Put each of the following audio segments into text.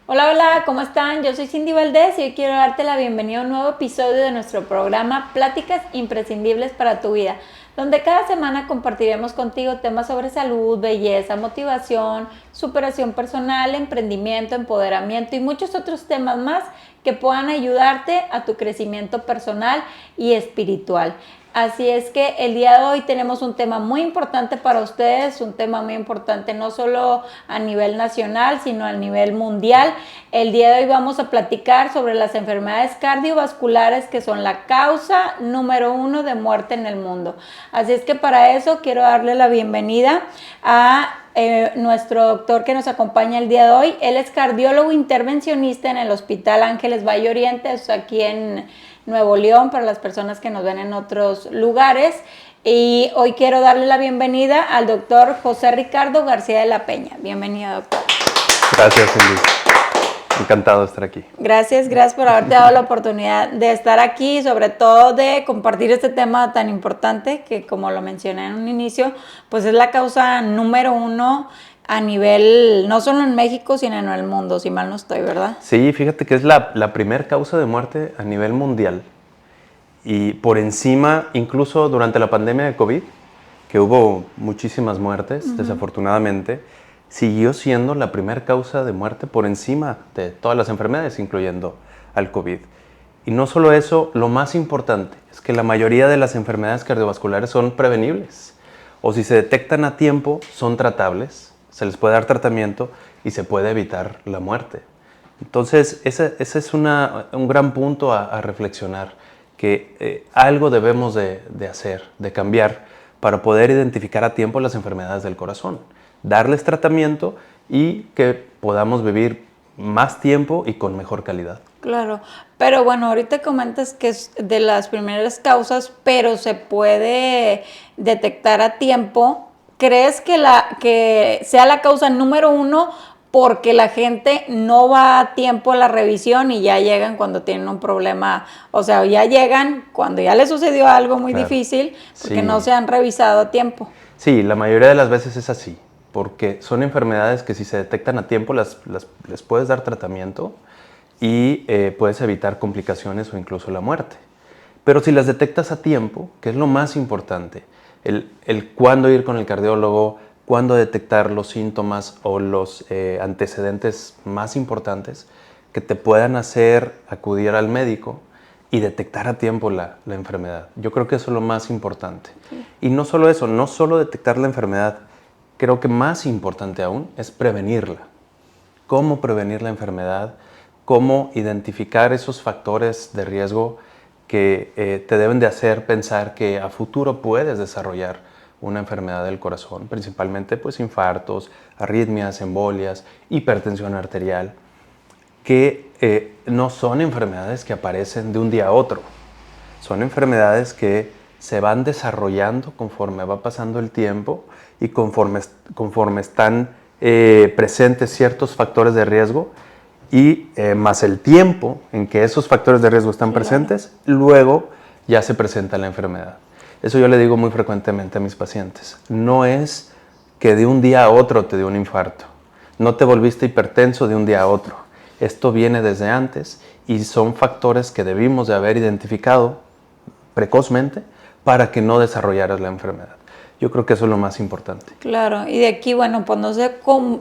Hola, hola, ¿cómo están? Yo soy Cindy Valdés y hoy quiero darte la bienvenida a un nuevo episodio de nuestro programa Pláticas Imprescindibles para tu Vida, donde cada semana compartiremos contigo temas sobre salud, belleza, motivación, superación personal, emprendimiento, empoderamiento y muchos otros temas más que puedan ayudarte a tu crecimiento personal y espiritual. Así es que el día de hoy tenemos un tema muy importante para ustedes, un tema muy importante no solo a nivel nacional, sino a nivel mundial. El día de hoy vamos a platicar sobre las enfermedades cardiovasculares que son la causa número 1 de muerte en el mundo. Así es que para eso quiero darle la bienvenida a nuestro doctor que nos acompaña el día de hoy. Él es cardiólogo intervencionista en el Hospital Ángeles Valle Oriente, aquí en Nuevo León, para las personas que nos ven en otros lugares. Y hoy quiero darle la bienvenida al doctor José Ricardo García de la Peña. Bienvenido, doctor. Gracias, Cindy. Encantado de estar aquí. Gracias por haberte dado la oportunidad de estar aquí, sobre todo de compartir este tema tan importante que, como lo mencioné en un inicio, pues es la causa número 1 a nivel, no solo en México, sino en el mundo, si mal no estoy, ¿verdad? Sí, fíjate que es la primer causa de muerte a nivel mundial. Y por encima, incluso durante la pandemia de COVID, que hubo muchísimas muertes, desafortunadamente, siguió siendo la primera causa de muerte por encima de todas las enfermedades, incluyendo al COVID. Y no solo eso, lo más importante es que la mayoría de las enfermedades cardiovasculares son prevenibles. O si se detectan a tiempo, son tratables, se les puede dar tratamiento y se puede evitar la muerte. Entonces, ese es un gran punto a reflexionar, que algo debemos de hacer, de cambiar, para poder identificar a tiempo las enfermedades del corazón, darles tratamiento y que podamos vivir más tiempo y con mejor calidad. Claro, pero bueno, ahorita comentas que es de las primeras causas, pero se puede detectar a tiempo. ¿Crees que sea la causa número 1 porque la gente no va a tiempo a la revisión y ya llegan cuando tienen un problema? O sea, ya llegan cuando ya les sucedió algo muy difícil porque no se han revisado a tiempo. Sí, la mayoría de las veces es así, porque son enfermedades que si se detectan a tiempo les puedes dar tratamiento y puedes evitar complicaciones o incluso la muerte. Pero si las detectas a tiempo, que es lo más importante, el cuándo ir con el cardiólogo, cuándo detectar los síntomas o los antecedentes más importantes que te puedan hacer acudir al médico y detectar a tiempo la enfermedad. Yo creo que eso es lo más importante. Y no solo eso, no solo detectar la enfermedad, creo que más importante aún es prevenirla. ¿Cómo prevenir la enfermedad? ¿Cómo identificar esos factores de riesgo que te deben de hacer pensar que a futuro puedes desarrollar una enfermedad del corazón? Principalmente pues infartos, arritmias, embolias, hipertensión arterial, que no son enfermedades que aparecen de un día a otro. Son enfermedades que se van desarrollando conforme va pasando el tiempo y conforme están presentes ciertos factores de riesgo y más el tiempo en que esos factores de riesgo están presentes, luego ya se presenta la enfermedad. Eso yo le digo muy frecuentemente a mis pacientes. No es que de un día a otro te dio un infarto. No te volviste hipertenso de un día a otro. Esto viene desde antes y son factores que debimos de haber identificado precozmente para que no desarrollaras la enfermedad. Yo creo que eso es lo más importante. Claro, y de aquí, bueno, pues no sé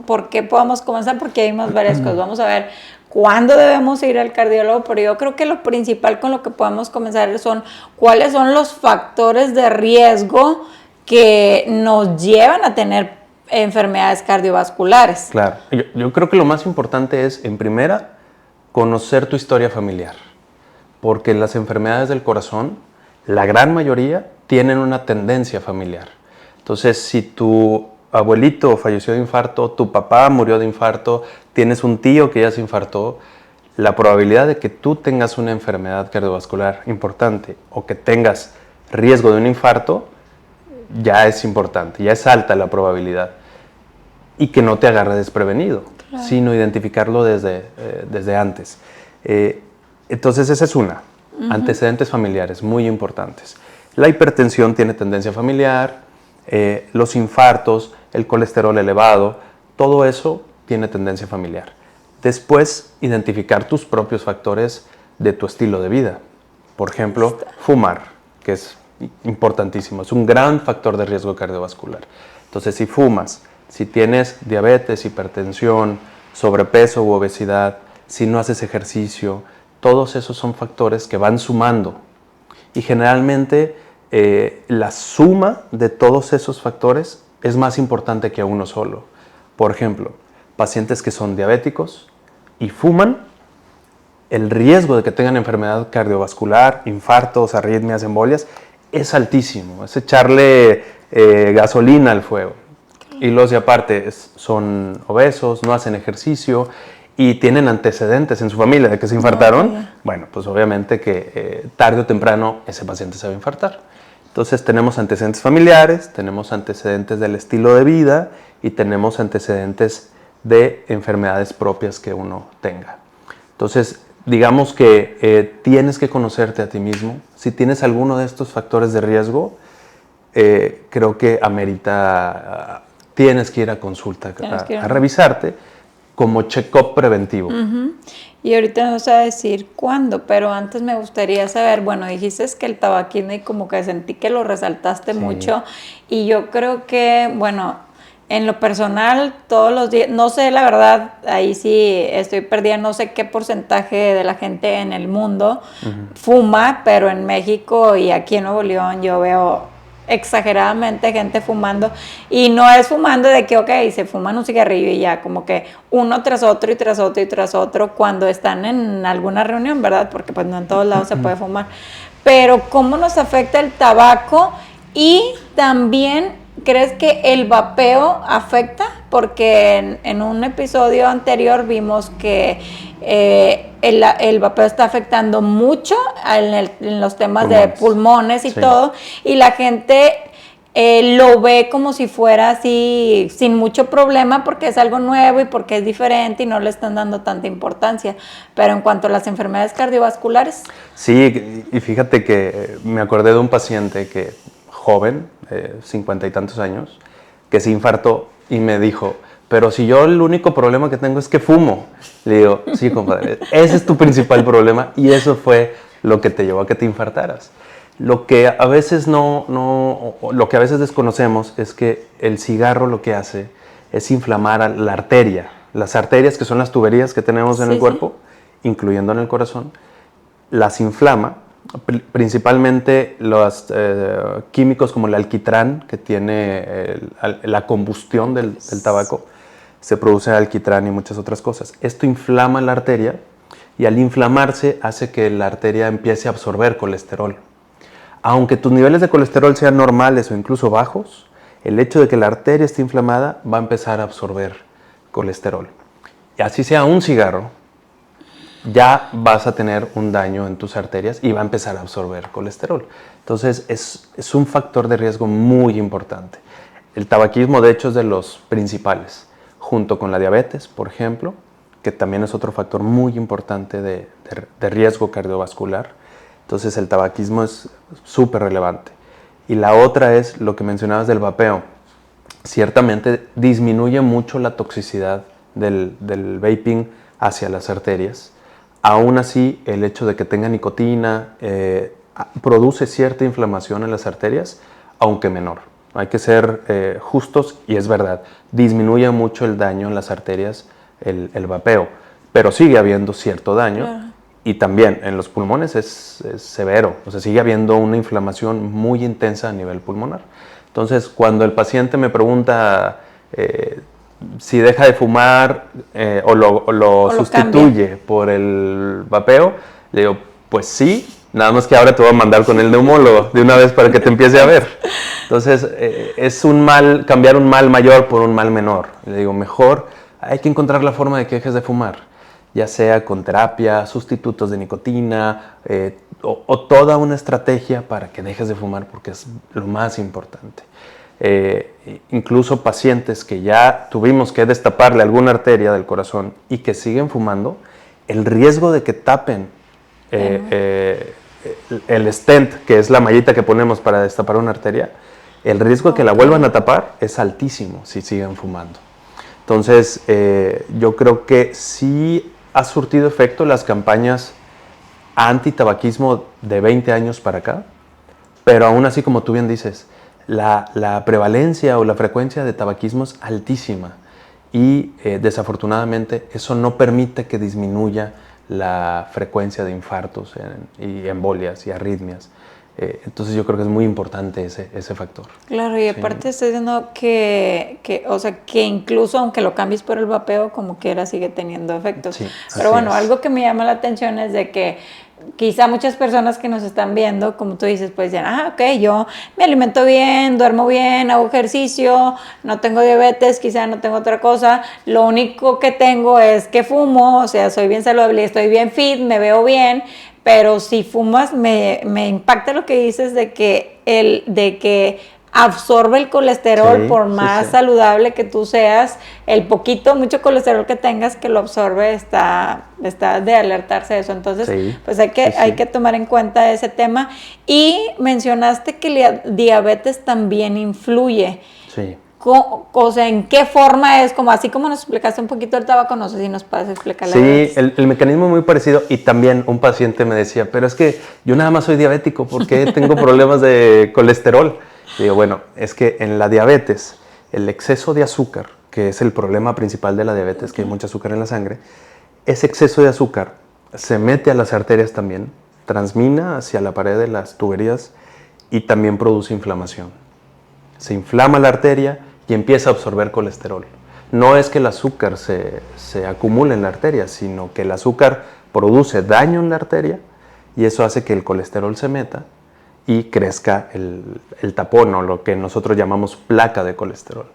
por qué podamos comenzar, porque hay varias cosas. Vamos a ver cuándo debemos ir al cardiólogo, pero yo creo que lo principal con lo que podemos comenzar son cuáles son los factores de riesgo que nos llevan a tener enfermedades cardiovasculares. Claro, yo creo que lo más importante es, en primera, conocer tu historia familiar, porque las enfermedades del corazón, la gran mayoría, tienen una tendencia familiar. Entonces, si tu abuelito falleció de infarto, tu papá murió de infarto, tienes un tío que ya se infartó, la probabilidad de que tú tengas una enfermedad cardiovascular importante o que tengas riesgo de un infarto ya es importante, ya es alta la probabilidad. Y que no te agarre desprevenido, sino identificarlo desde antes. Entonces, esa es una. Antecedentes familiares muy importantes. La hipertensión tiene tendencia familiar, los infartos, el colesterol elevado, todo eso tiene tendencia familiar. Después, identificar tus propios factores de tu estilo de vida. Por ejemplo, fumar, que es importantísimo, es un gran factor de riesgo cardiovascular. Entonces, si fumas, si tienes diabetes, hipertensión, sobrepeso u obesidad, si no haces ejercicio, todos esos son factores que van sumando. Y generalmente la suma de todos esos factores es más importante que uno solo. Por ejemplo, pacientes que son diabéticos y fuman, el riesgo de que tengan enfermedad cardiovascular, infartos, arritmias, embolias, es altísimo. Es echarle gasolina al fuego. Y los de aparte son obesos, no hacen ejercicio y tienen antecedentes en su familia de que se infartaron. Bueno, pues obviamente que tarde o temprano ese paciente se va a infartar. Entonces tenemos antecedentes familiares, tenemos antecedentes del estilo de vida y tenemos antecedentes de enfermedades propias que uno tenga. Entonces, digamos que tienes que conocerte a ti mismo. Si tienes alguno de estos factores de riesgo, creo que amerita, tienes que ir a consulta, a revisarte como check-up preventivo. Y ahorita no sé decir cuándo, pero antes me gustaría saber, bueno, dijiste que el tabaquismo y como que sentí que lo resaltaste mucho y yo creo que, bueno, en lo personal, todos los días, no sé la verdad, ahí sí estoy perdida, no sé qué porcentaje de la gente en el mundo fuma, pero en México y aquí en Nuevo León yo veo exageradamente gente fumando y no es fumando de que, ok, se fuman un cigarrillo y ya, como que uno tras otro y tras otro y tras otro cuando están en alguna reunión, ¿verdad? Porque pues no en todos lados se puede fumar. Pero ¿cómo nos afecta el tabaco? Y también, ¿crees que el vapeo afecta? Porque en un episodio anterior vimos que el vapeo está afectando mucho en los temas de pulmones y todo, y la gente lo ve como si fuera así, sin mucho problema, porque es algo nuevo y porque es diferente y no le están dando tanta importancia. Pero en cuanto a las enfermedades cardiovasculares... Sí, y fíjate que me acordé de un paciente que joven, 50 y tantos años, que se infartó y me dijo, pero si yo el único problema que tengo es que fumo. Le digo, sí, compadre, ese es tu principal problema y eso fue lo que te llevó a que te infartaras. Lo que a veces lo que a veces desconocemos es que el cigarro lo que hace es inflamar la arteria. Las arterias, que son las tuberías que tenemos en el cuerpo, incluyendo en el corazón, las inflama. Principalmente los químicos como el alquitrán, que tiene la combustión del tabaco, se produce alquitrán y muchas otras cosas. Esto inflama la arteria y al inflamarse hace que la arteria empiece a absorber colesterol. Aunque tus niveles de colesterol sean normales o incluso bajos, el hecho de que la arteria esté inflamada va a empezar a absorber colesterol. Y así sea un cigarro, ya vas a tener un daño en tus arterias y va a empezar a absorber colesterol. Entonces es un factor de riesgo muy importante. El tabaquismo, de hecho, es de los principales, junto con la diabetes, por ejemplo, que también es otro factor muy importante de riesgo cardiovascular. Entonces el tabaquismo es súper relevante. Y la otra es lo que mencionabas del vapeo. Ciertamente disminuye mucho la toxicidad del vaping hacia las arterias. Aún así, el hecho de que tenga nicotina produce cierta inflamación en las arterias, aunque menor. Hay que ser justos y es verdad, disminuye mucho el daño en las arterias el vapeo, pero sigue habiendo cierto daño. Claro. Y también en los pulmones es severo, o sea, sigue habiendo una inflamación muy intensa a nivel pulmonar. Entonces, cuando el paciente me pregunta si deja de fumar o lo sustituye por el vapeo, le digo, pues sí, nada más que ahora te voy a mandar con el neumólogo de una vez para que te empiece a ver. Entonces, es cambiar un mal mayor por un mal menor. Le digo, mejor hay que encontrar la forma de que dejes de fumar, ya sea con terapia, sustitutos de nicotina o toda una estrategia para que dejes de fumar, porque es lo más importante. Incluso pacientes que ya tuvimos que destaparle alguna arteria del corazón y que siguen fumando, el riesgo de que tapen el stent, que es la mallita que ponemos para destapar una arteria, el riesgo de que la vuelvan a tapar es altísimo si siguen fumando. Entonces, yo creo que sí ha surtido efecto las campañas anti-tabaquismo de 20 años para acá, pero aún así, como tú bien dices, la prevalencia o la frecuencia de tabaquismo es altísima y desafortunadamente eso no permite que disminuya la frecuencia de infartos y embolias y arritmias. Entonces yo creo que es muy importante ese factor. Claro, y aparte sí. Estoy diciendo o sea, que incluso aunque lo cambies por el vapeo, como quiera sigue teniendo efectos. Sí, pero bueno, algo que me llama la atención es de que quizá muchas personas que nos están viendo, como tú dices, pues dicen, ok, yo me alimento bien, duermo bien, hago ejercicio, no tengo diabetes, quizá no tengo otra cosa, lo único que tengo es que fumo, o sea, soy bien saludable, estoy bien fit, me veo bien, pero si fumas me impacta lo que dices de que absorbe el colesterol, sí, por más saludable que tú seas, el mucho colesterol que tengas que lo absorbe, está de alertarse de eso. Entonces, pues hay que tomar en cuenta ese tema. Y mencionaste que la diabetes también influye. Sí. O sea, ¿en qué forma es? Como así como nos explicaste un poquito el tabaco, no sé si nos puedes explicar la diabetes. Sí, el mecanismo es muy parecido y también un paciente me decía, pero es que yo nada más soy diabético, ¿por qué tengo problemas de colesterol? Y digo, bueno, es que en la diabetes, el exceso de azúcar, que es el problema principal de la diabetes, que hay mucho azúcar en la sangre, ese exceso de azúcar se mete a las arterias también, transmina hacia la pared de las tuberías y también produce inflamación. Se inflama la arteria y empieza a absorber colesterol. No es que el azúcar se acumule en la arteria, sino que el azúcar produce daño en la arteria y eso hace que el colesterol se meta y crezca el tapón o lo que nosotros llamamos placa de colesterol.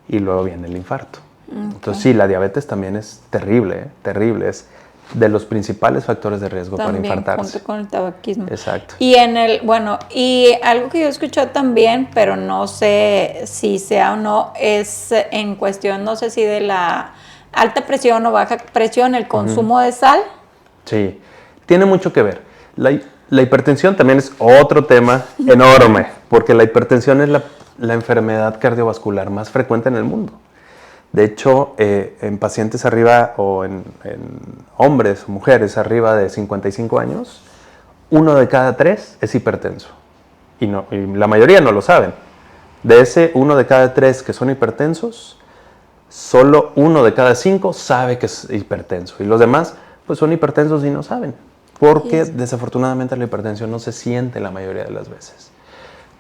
Y luego viene el infarto. Okay. Entonces sí, la diabetes también es terrible, terrible. Es de los principales factores de riesgo también, para infartarse. Junto con el tabaquismo. Exacto. Y y algo que yo he escuchado también, pero no sé si sea o no, es en cuestión, no sé si de la alta presión o baja presión, el consumo de sal. Sí, tiene mucho que ver. La hipertensión también es otro tema enorme, porque la hipertensión es la enfermedad cardiovascular más frecuente en el mundo. De hecho, en pacientes arriba o en hombres o mujeres arriba de 55 años, 1 de cada 3 es hipertenso. Y la mayoría no lo saben. De ese 1 de cada 3 que son hipertensos, solo 1 de cada 5 sabe que es hipertenso. Y los demás pues son hipertensos y no saben. Porque desafortunadamente la hipertensión no se siente la mayoría de las veces.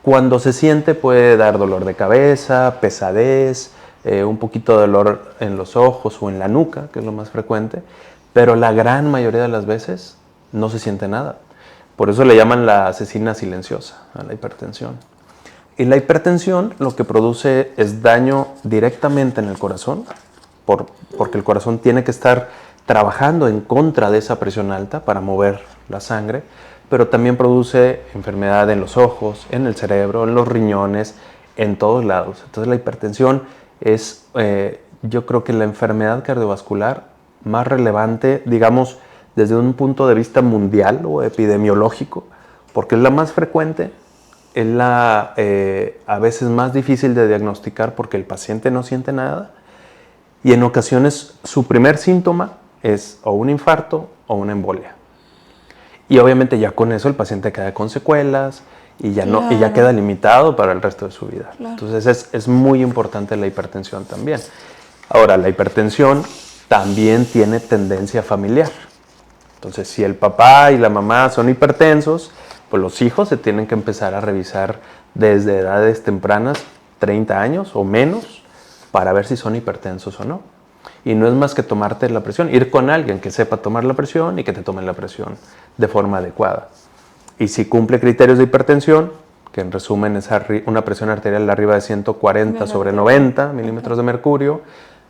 Cuando se siente puede dar dolor de cabeza, pesadez, un poquito de dolor en los ojos o en la nuca, que es lo más frecuente, pero la gran mayoría de las veces no se siente nada. Por eso le llaman la asesina silenciosa a la hipertensión. Y la hipertensión lo que produce es daño directamente en el corazón, porque el corazón tiene que estar trabajando en contra de esa presión alta para mover la sangre, pero también produce enfermedad en los ojos, en el cerebro, en los riñones, en todos lados. Entonces la hipertensión es, yo creo que la enfermedad cardiovascular más relevante, digamos, desde un punto de vista mundial o epidemiológico, porque es la más frecuente, es la a veces más difícil de diagnosticar porque el paciente no siente nada y en ocasiones su primer síntoma es o un infarto o una embolia. Y obviamente ya con eso el paciente queda con secuelas y ya, claro, y ya queda limitado para el resto de su vida. Claro. Entonces es muy importante la hipertensión también. Ahora, la hipertensión también tiene tendencia familiar. Entonces, si el papá y la mamá son hipertensos, pues los hijos se tienen que empezar a revisar desde edades tempranas, 30 años o menos, para ver si son hipertensos o no. Y no es más que tomarte la presión, ir con alguien que sepa tomar la presión y que te tome la presión de forma adecuada. Y si cumple criterios de hipertensión, que en resumen es una presión arterial arriba de 140 sobre 90 milímetros de mercurio,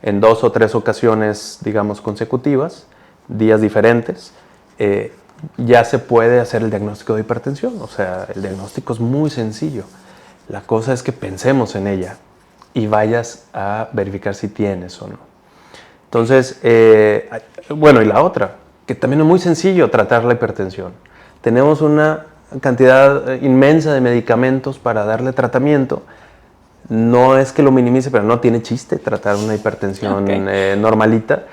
en 2 o 3 ocasiones, digamos, consecutivas, días diferentes, ya se puede hacer el diagnóstico de hipertensión. O sea, el diagnóstico es muy sencillo. La cosa es que pensemos en ella y vayas a verificar si tienes o no. Entonces, bueno, y la otra, que también es muy sencillo tratar la hipertensión. Tenemos una cantidad inmensa de medicamentos para darle tratamiento. No es que lo minimice, pero no tiene chiste tratar una hipertensión normalita,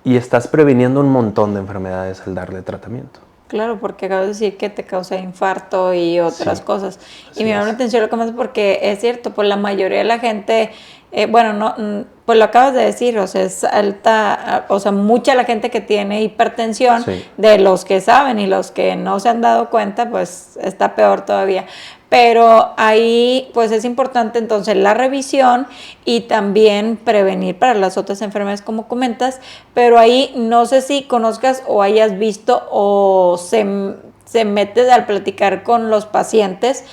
y estás previniendo un montón de enfermedades al darle tratamiento. Claro, porque acabas de decir que te causa infarto y otras cosas. Y me llama la atención lo que más, porque es cierto, pues la mayoría de la gente, pues lo acabas de decir, o sea, es alta, o sea, mucha la gente que tiene hipertensión, de los que saben y los que no se han dado cuenta, pues está peor todavía. Pero ahí pues es importante entonces la revisión y también prevenir para las otras enfermedades como comentas, pero ahí no sé si conozcas o hayas visto o se mete al platicar con los pacientes,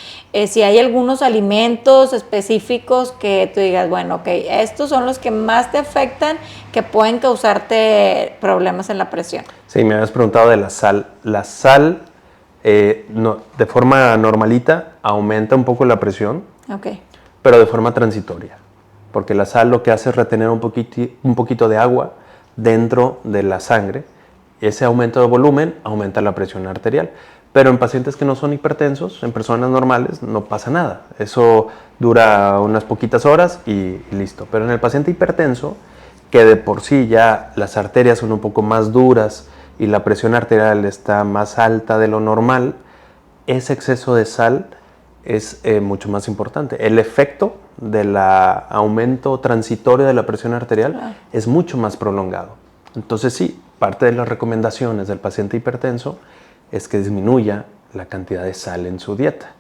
si hay algunos alimentos específicos que tú digas, bueno, ok, estos son los que más te afectan, que pueden causarte problemas en la presión. Sí, me habías preguntado de la sal. La sal, de forma normalita, aumenta un poco la presión, pero de forma transitoria, porque la sal lo que hace es retener un poquito de agua dentro de la sangre. Ese aumento de volumen aumenta la presión arterial, pero en pacientes que no son hipertensos, en personas normales, no pasa nada. Eso dura unas poquitas horas y listo. Pero en el paciente hipertenso, que de por sí ya las arterias son un poco más duras y la presión arterial está más alta de lo normal, ese exceso de sal es mucho más importante. El efecto del aumento transitorio de la presión arterial es mucho más prolongado. Entonces sí, parte de las recomendaciones del paciente hipertenso es que disminuya la cantidad de sal en su dieta.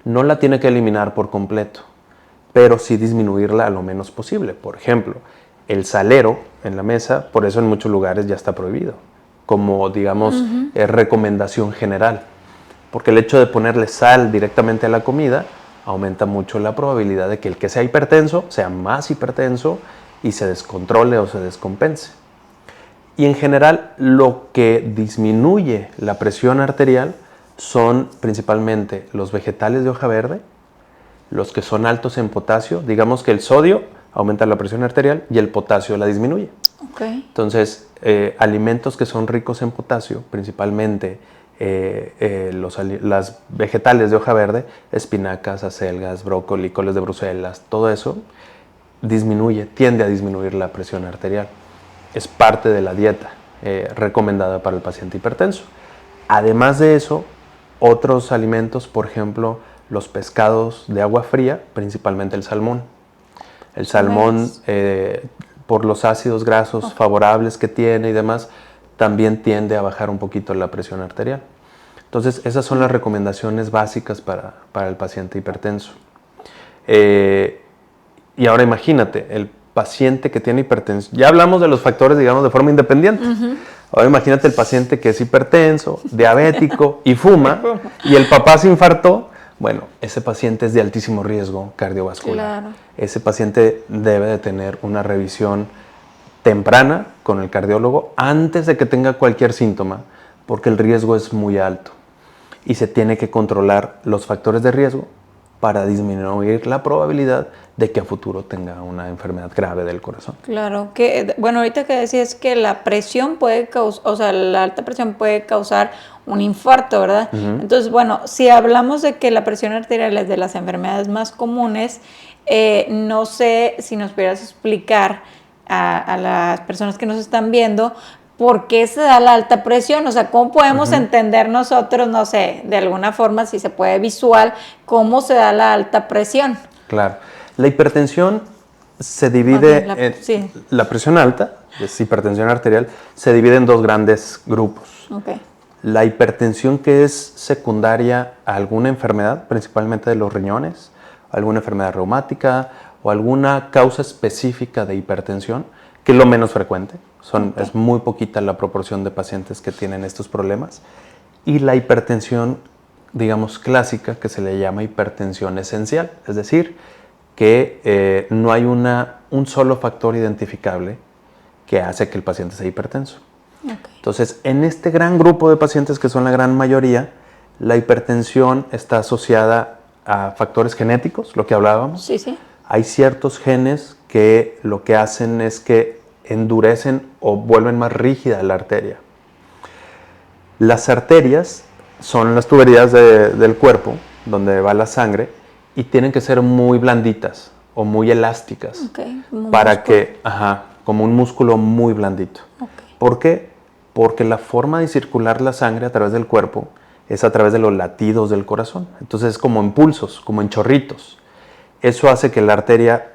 No la tiene que eliminar por completo, pero sí disminuirla a lo menos posible. Por ejemplo, el salero en la mesa, por eso en muchos lugares ya está prohibido, como digamos recomendación general, porque el hecho de ponerle sal directamente a la comida aumenta mucho la probabilidad de que el que sea hipertenso sea más hipertenso y se descontrole o se descompense. Y en general lo que disminuye la presión arterial son principalmente los vegetales de hoja verde, los que son altos en potasio. Digamos que el sodio aumenta la presión arterial y el potasio la disminuye. Entonces, alimentos que son ricos en potasio, principalmente las vegetales de hoja verde, espinacas, acelgas, brócoli, coles de Bruselas, todo eso tiende a disminuir la presión arterial. Es parte de la dieta recomendada para el paciente hipertenso. Además de eso, otros alimentos, por ejemplo, los pescados de agua fría, principalmente el salmón. El salmón, por los ácidos grasos favorables que tiene y demás, también tiende a bajar un poquito la presión arterial. Entonces, esas son las recomendaciones básicas para el paciente hipertenso. Y ahora imagínate, el paciente que tiene hipertensión, ya hablamos de los factores, digamos, de forma independiente. Ahora imagínate el paciente que es hipertenso, diabético y fuma, y el papá se infartó. Bueno, ese paciente es de altísimo riesgo cardiovascular. Ese paciente debe de tener una revisión temprana con el cardiólogo antes de que tenga cualquier síntoma, porque el riesgo es muy alto y se tiene que controlar los factores de riesgo para disminuir la probabilidad de que a futuro tenga una enfermedad grave del corazón. Claro, que bueno, ahorita que decías que la presión puede causar, o sea, la alta presión puede causar un infarto, ¿verdad? Entonces, bueno, si hablamos de que la presión arterial es de las enfermedades más comunes, no sé si nos pudieras explicar a las personas que nos están viendo por qué se da la alta presión, o sea, cómo podemos entender nosotros, no sé, de alguna forma, si se puede visual, cómo se da la alta presión. Claro. La hipertensión se divide, la presión alta, es hipertensión arterial, se divide en dos grandes grupos. La hipertensión que es secundaria a alguna enfermedad, principalmente de los riñones, alguna enfermedad reumática o alguna causa específica de hipertensión, que es lo menos frecuente. Es muy poquita la proporción de pacientes que tienen estos problemas. Y la hipertensión, digamos, clásica, que se le llama hipertensión esencial, es decir, que no hay un solo factor identificable que hace que el paciente sea hipertenso. Entonces, en este gran grupo de pacientes, que son la gran mayoría, la hipertensión está asociada a factores genéticos, lo que hablábamos. Hay ciertos genes que lo que hacen es que endurecen o vuelven más rígida la arteria. Las arterias son las tuberías del cuerpo donde va la sangre y tienen que ser muy blanditas o muy elásticas. Okay, como para músculo. que, como un músculo muy blandito. Okay. ¿Por qué? Porque la forma de circular la sangre a través del cuerpo es a través de los latidos del corazón. Entonces es como en pulsos, como en chorritos. Eso hace que la arteria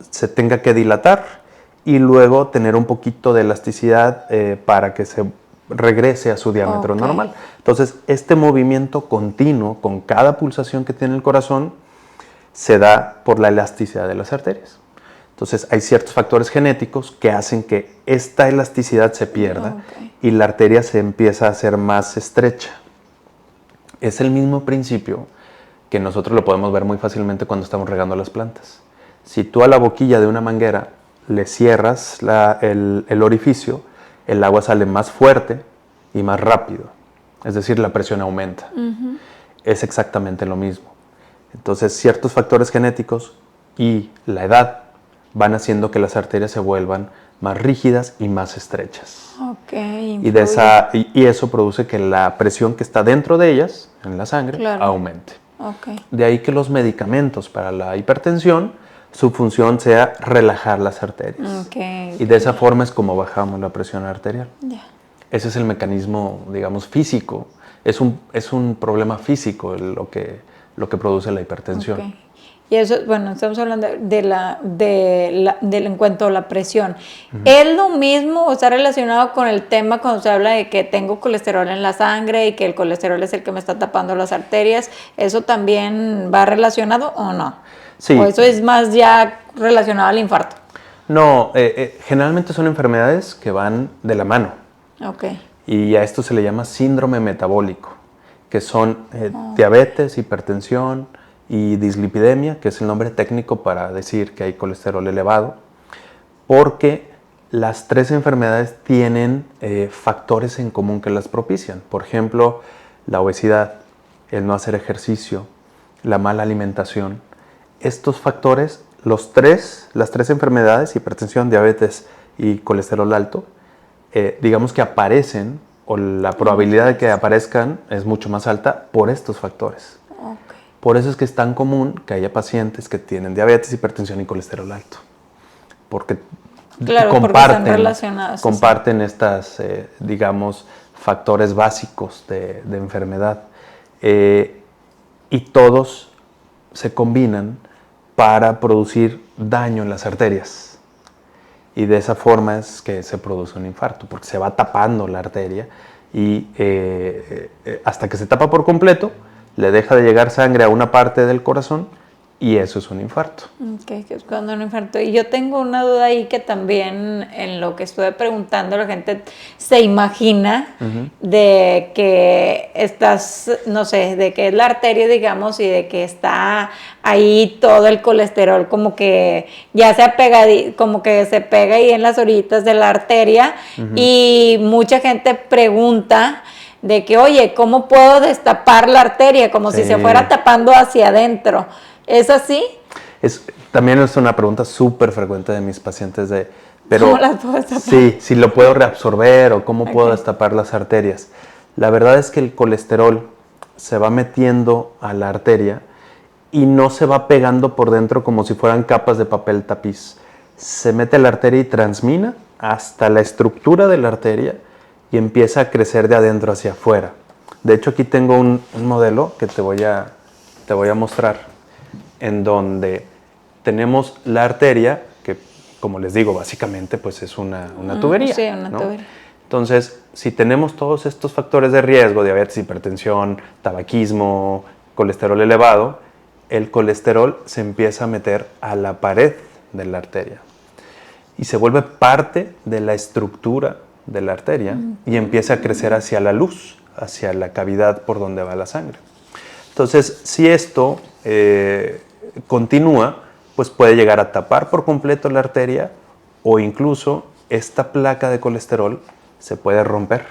se tenga que dilatar y luego tener un poquito de elasticidad para que se regrese a su diámetro normal. Entonces, este movimiento continuo con cada pulsación que tiene el corazón se da por la elasticidad de las arterias. Entonces, hay ciertos factores genéticos que hacen que esta elasticidad se pierda y la arteria se empieza a hacer más estrecha. Es el mismo principio que nosotros lo podemos ver muy fácilmente cuando estamos regando las plantas. Si tú a la boquilla de una manguera le cierras el orificio, el agua sale más fuerte y más rápido. Es decir, la presión aumenta. Es exactamente lo mismo. Entonces, ciertos factores genéticos y la edad van haciendo que las arterias se vuelvan más rígidas y más estrechas. Y eso produce que la presión que está dentro de ellas, en la sangre, aumente. De ahí que los medicamentos para la hipertensión, su función sea relajar las arterias. Y de esa forma es como bajamos la presión arterial. Ese es el mecanismo, digamos, físico. Es un problema físico lo que produce la hipertensión. Y eso, bueno, estamos hablando en cuanto a la presión. ¿Es lo mismo o está relacionado con el tema cuando se habla de que tengo colesterol en la sangre y que el colesterol es el que me está tapando las arterias? ¿Eso también va relacionado o no? Sí. ¿O eso es más ya relacionado al infarto? No, generalmente son enfermedades que van de la mano. Y a esto se le llama síndrome metabólico, que son diabetes, hipertensión y dislipidemia, que es el nombre técnico para decir que hay colesterol elevado, porque las tres enfermedades tienen factores en común que las propician. Por ejemplo, la obesidad, el no hacer ejercicio, la mala alimentación. Estos factores, las tres enfermedades, hipertensión, diabetes y colesterol alto, digamos que aparecen, o la probabilidad de que aparezcan es mucho más alta por estos factores. Por eso es que es tan común que haya pacientes que tienen diabetes, hipertensión y colesterol alto. Porque comparten estas, digamos, factores básicos de enfermedad. Y todos se combinan para producir daño en las arterias. Y de esa forma es que se produce un infarto, porque se va tapando la arteria y hasta que se tapa por completo, le deja de llegar sangre a una parte del corazón y eso es un infarto. Que es cuando un infarto. Y yo tengo una duda ahí que también en lo que estuve preguntando la gente se imagina de que estás, no sé, de que es la arteria, digamos, y de que está ahí todo el colesterol como que ya se apega, como que se pega ahí en las orillitas de la arteria y mucha gente pregunta de que, oye, ¿cómo puedo destapar la arteria? Como si se fuera tapando hacia adentro. ¿Es así? También es una pregunta súper frecuente de mis pacientes ¿cómo las puedo destapar? Sí, si lo puedo reabsorber o cómo puedo destapar las arterias. La verdad es que el colesterol se va metiendo a la arteria y no se va pegando por dentro como si fueran capas de papel tapiz. Se mete a la arteria y transmina hasta la estructura de la arteria y empieza a crecer de adentro hacia afuera. De hecho, aquí tengo un modelo que te voy a mostrar, en donde tenemos la arteria, que como les digo, básicamente pues es una tubería. Sí, una tubería. Entonces, si tenemos todos estos factores de riesgo, diabetes, hipertensión, tabaquismo, colesterol elevado, el colesterol se empieza a meter a la pared de la arteria y se vuelve parte de la estructura de la arteria y empieza a crecer hacia la luz, hacia la cavidad por donde va la sangre. Entonces, si esto continúa, pues puede llegar a tapar por completo la arteria o incluso esta placa de colesterol se puede romper.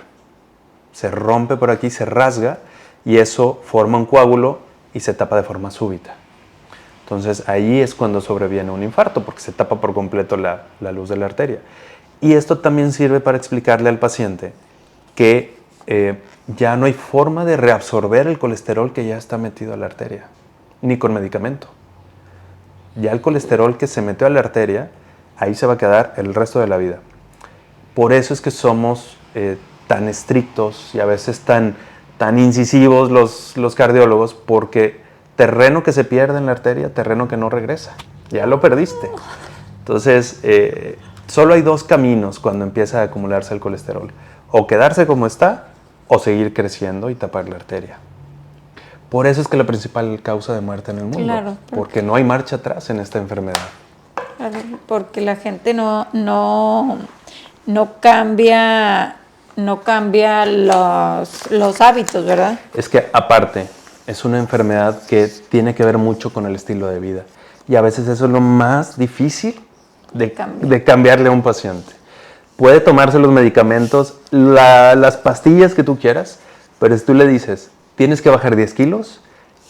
Se rompe por aquí, se rasga y eso forma un coágulo y se tapa de forma súbita. Entonces ahí es cuando sobreviene un infarto porque se tapa por completo la luz de la arteria. Y esto también sirve para explicarle al paciente que ya no hay forma de reabsorber el colesterol que ya está metido a la arteria, ni con medicamento. Ya el colesterol que se metió a la arteria, ahí se va a quedar el resto de la vida. Por eso es que somos tan estrictos y a veces tan incisivos los cardiólogos, porque terreno que se pierde en la arteria, terreno que no regresa. Ya lo perdiste. Entonces, solo hay dos caminos cuando empieza a acumularse el colesterol. O quedarse como está, o seguir creciendo y tapar la arteria. Por eso es que la principal causa de muerte en el mundo. Claro, porque no hay marcha atrás en esta enfermedad. Claro, porque la gente no cambia los hábitos, ¿verdad? Es que aparte, es una enfermedad que tiene que ver mucho con el estilo de vida. Y a veces eso es lo más difícil de cambiarle a un paciente. Puede tomarse los medicamentos, las pastillas que tú quieras, pero si tú le dices, tienes que bajar 10 kilos,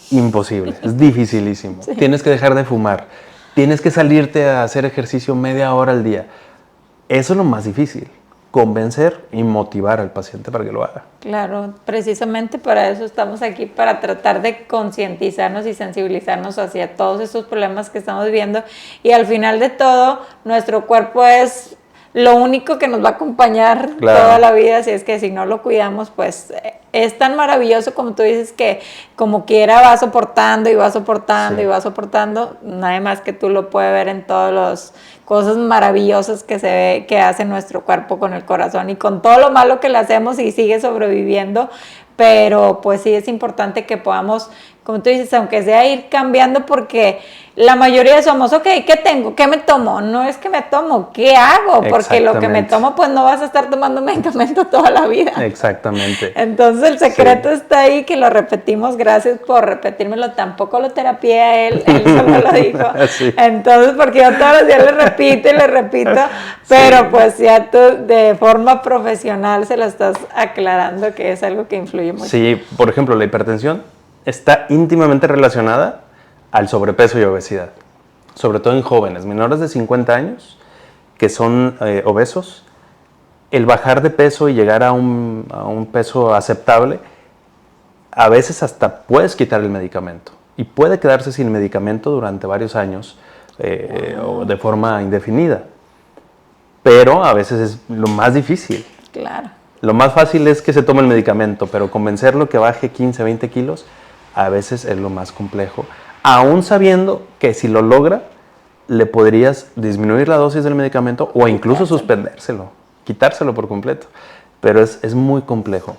imposible, es dificilísimo. Sí. Tienes que dejar de fumar, tienes que salirte a hacer ejercicio media hora al día. Eso es lo más difícil, convencer y motivar al paciente para que lo haga. Claro, precisamente para eso estamos aquí, para tratar de concientizarnos y sensibilizarnos hacia todos esos problemas que estamos viviendo. Y al final de todo, nuestro cuerpo es lo único que nos va a acompañar toda la vida, así es que si no lo cuidamos, pues es tan maravilloso como tú dices, que como quiera va soportando y va soportando, sí, y va soportando, nada más que tú lo puedes ver en todas las cosas maravillosas que se ve, que hace nuestro cuerpo con el corazón y con todo lo malo que le hacemos y sigue sobreviviendo. Pero pues sí es importante que podamos, como tú dices, aunque sea ir cambiando, porque la mayoría somos, ok, ¿qué tengo? ¿Qué me tomo? No es que me tomo, ¿qué hago? Porque lo que me tomo, pues no vas a estar tomando medicamento toda la vida. Exactamente. Entonces el secreto está ahí, que lo repetimos, gracias por repetírmelo, tampoco lo terapié él solo lo dijo. Sí. Entonces, porque yo todos los días le repito, pero sí, pues ya tú de forma profesional se lo estás aclarando, que es algo que influye mucho. Sí, por ejemplo, la hipertensión está íntimamente relacionada al sobrepeso y obesidad, sobre todo en jóvenes menores de 50 años que son obesos. El bajar de peso y llegar a un peso aceptable, a veces hasta puedes quitar el medicamento y puede quedarse sin medicamento durante varios años o de forma indefinida, pero a veces es lo más difícil. Claro. Lo más fácil es que se tome el medicamento, pero convencerlo que baje 15, 20 kilos a veces es lo más complejo, aún sabiendo que si lo logra, le podrías disminuir la dosis del medicamento o incluso suspendérselo, quitárselo por completo. Pero es muy complejo.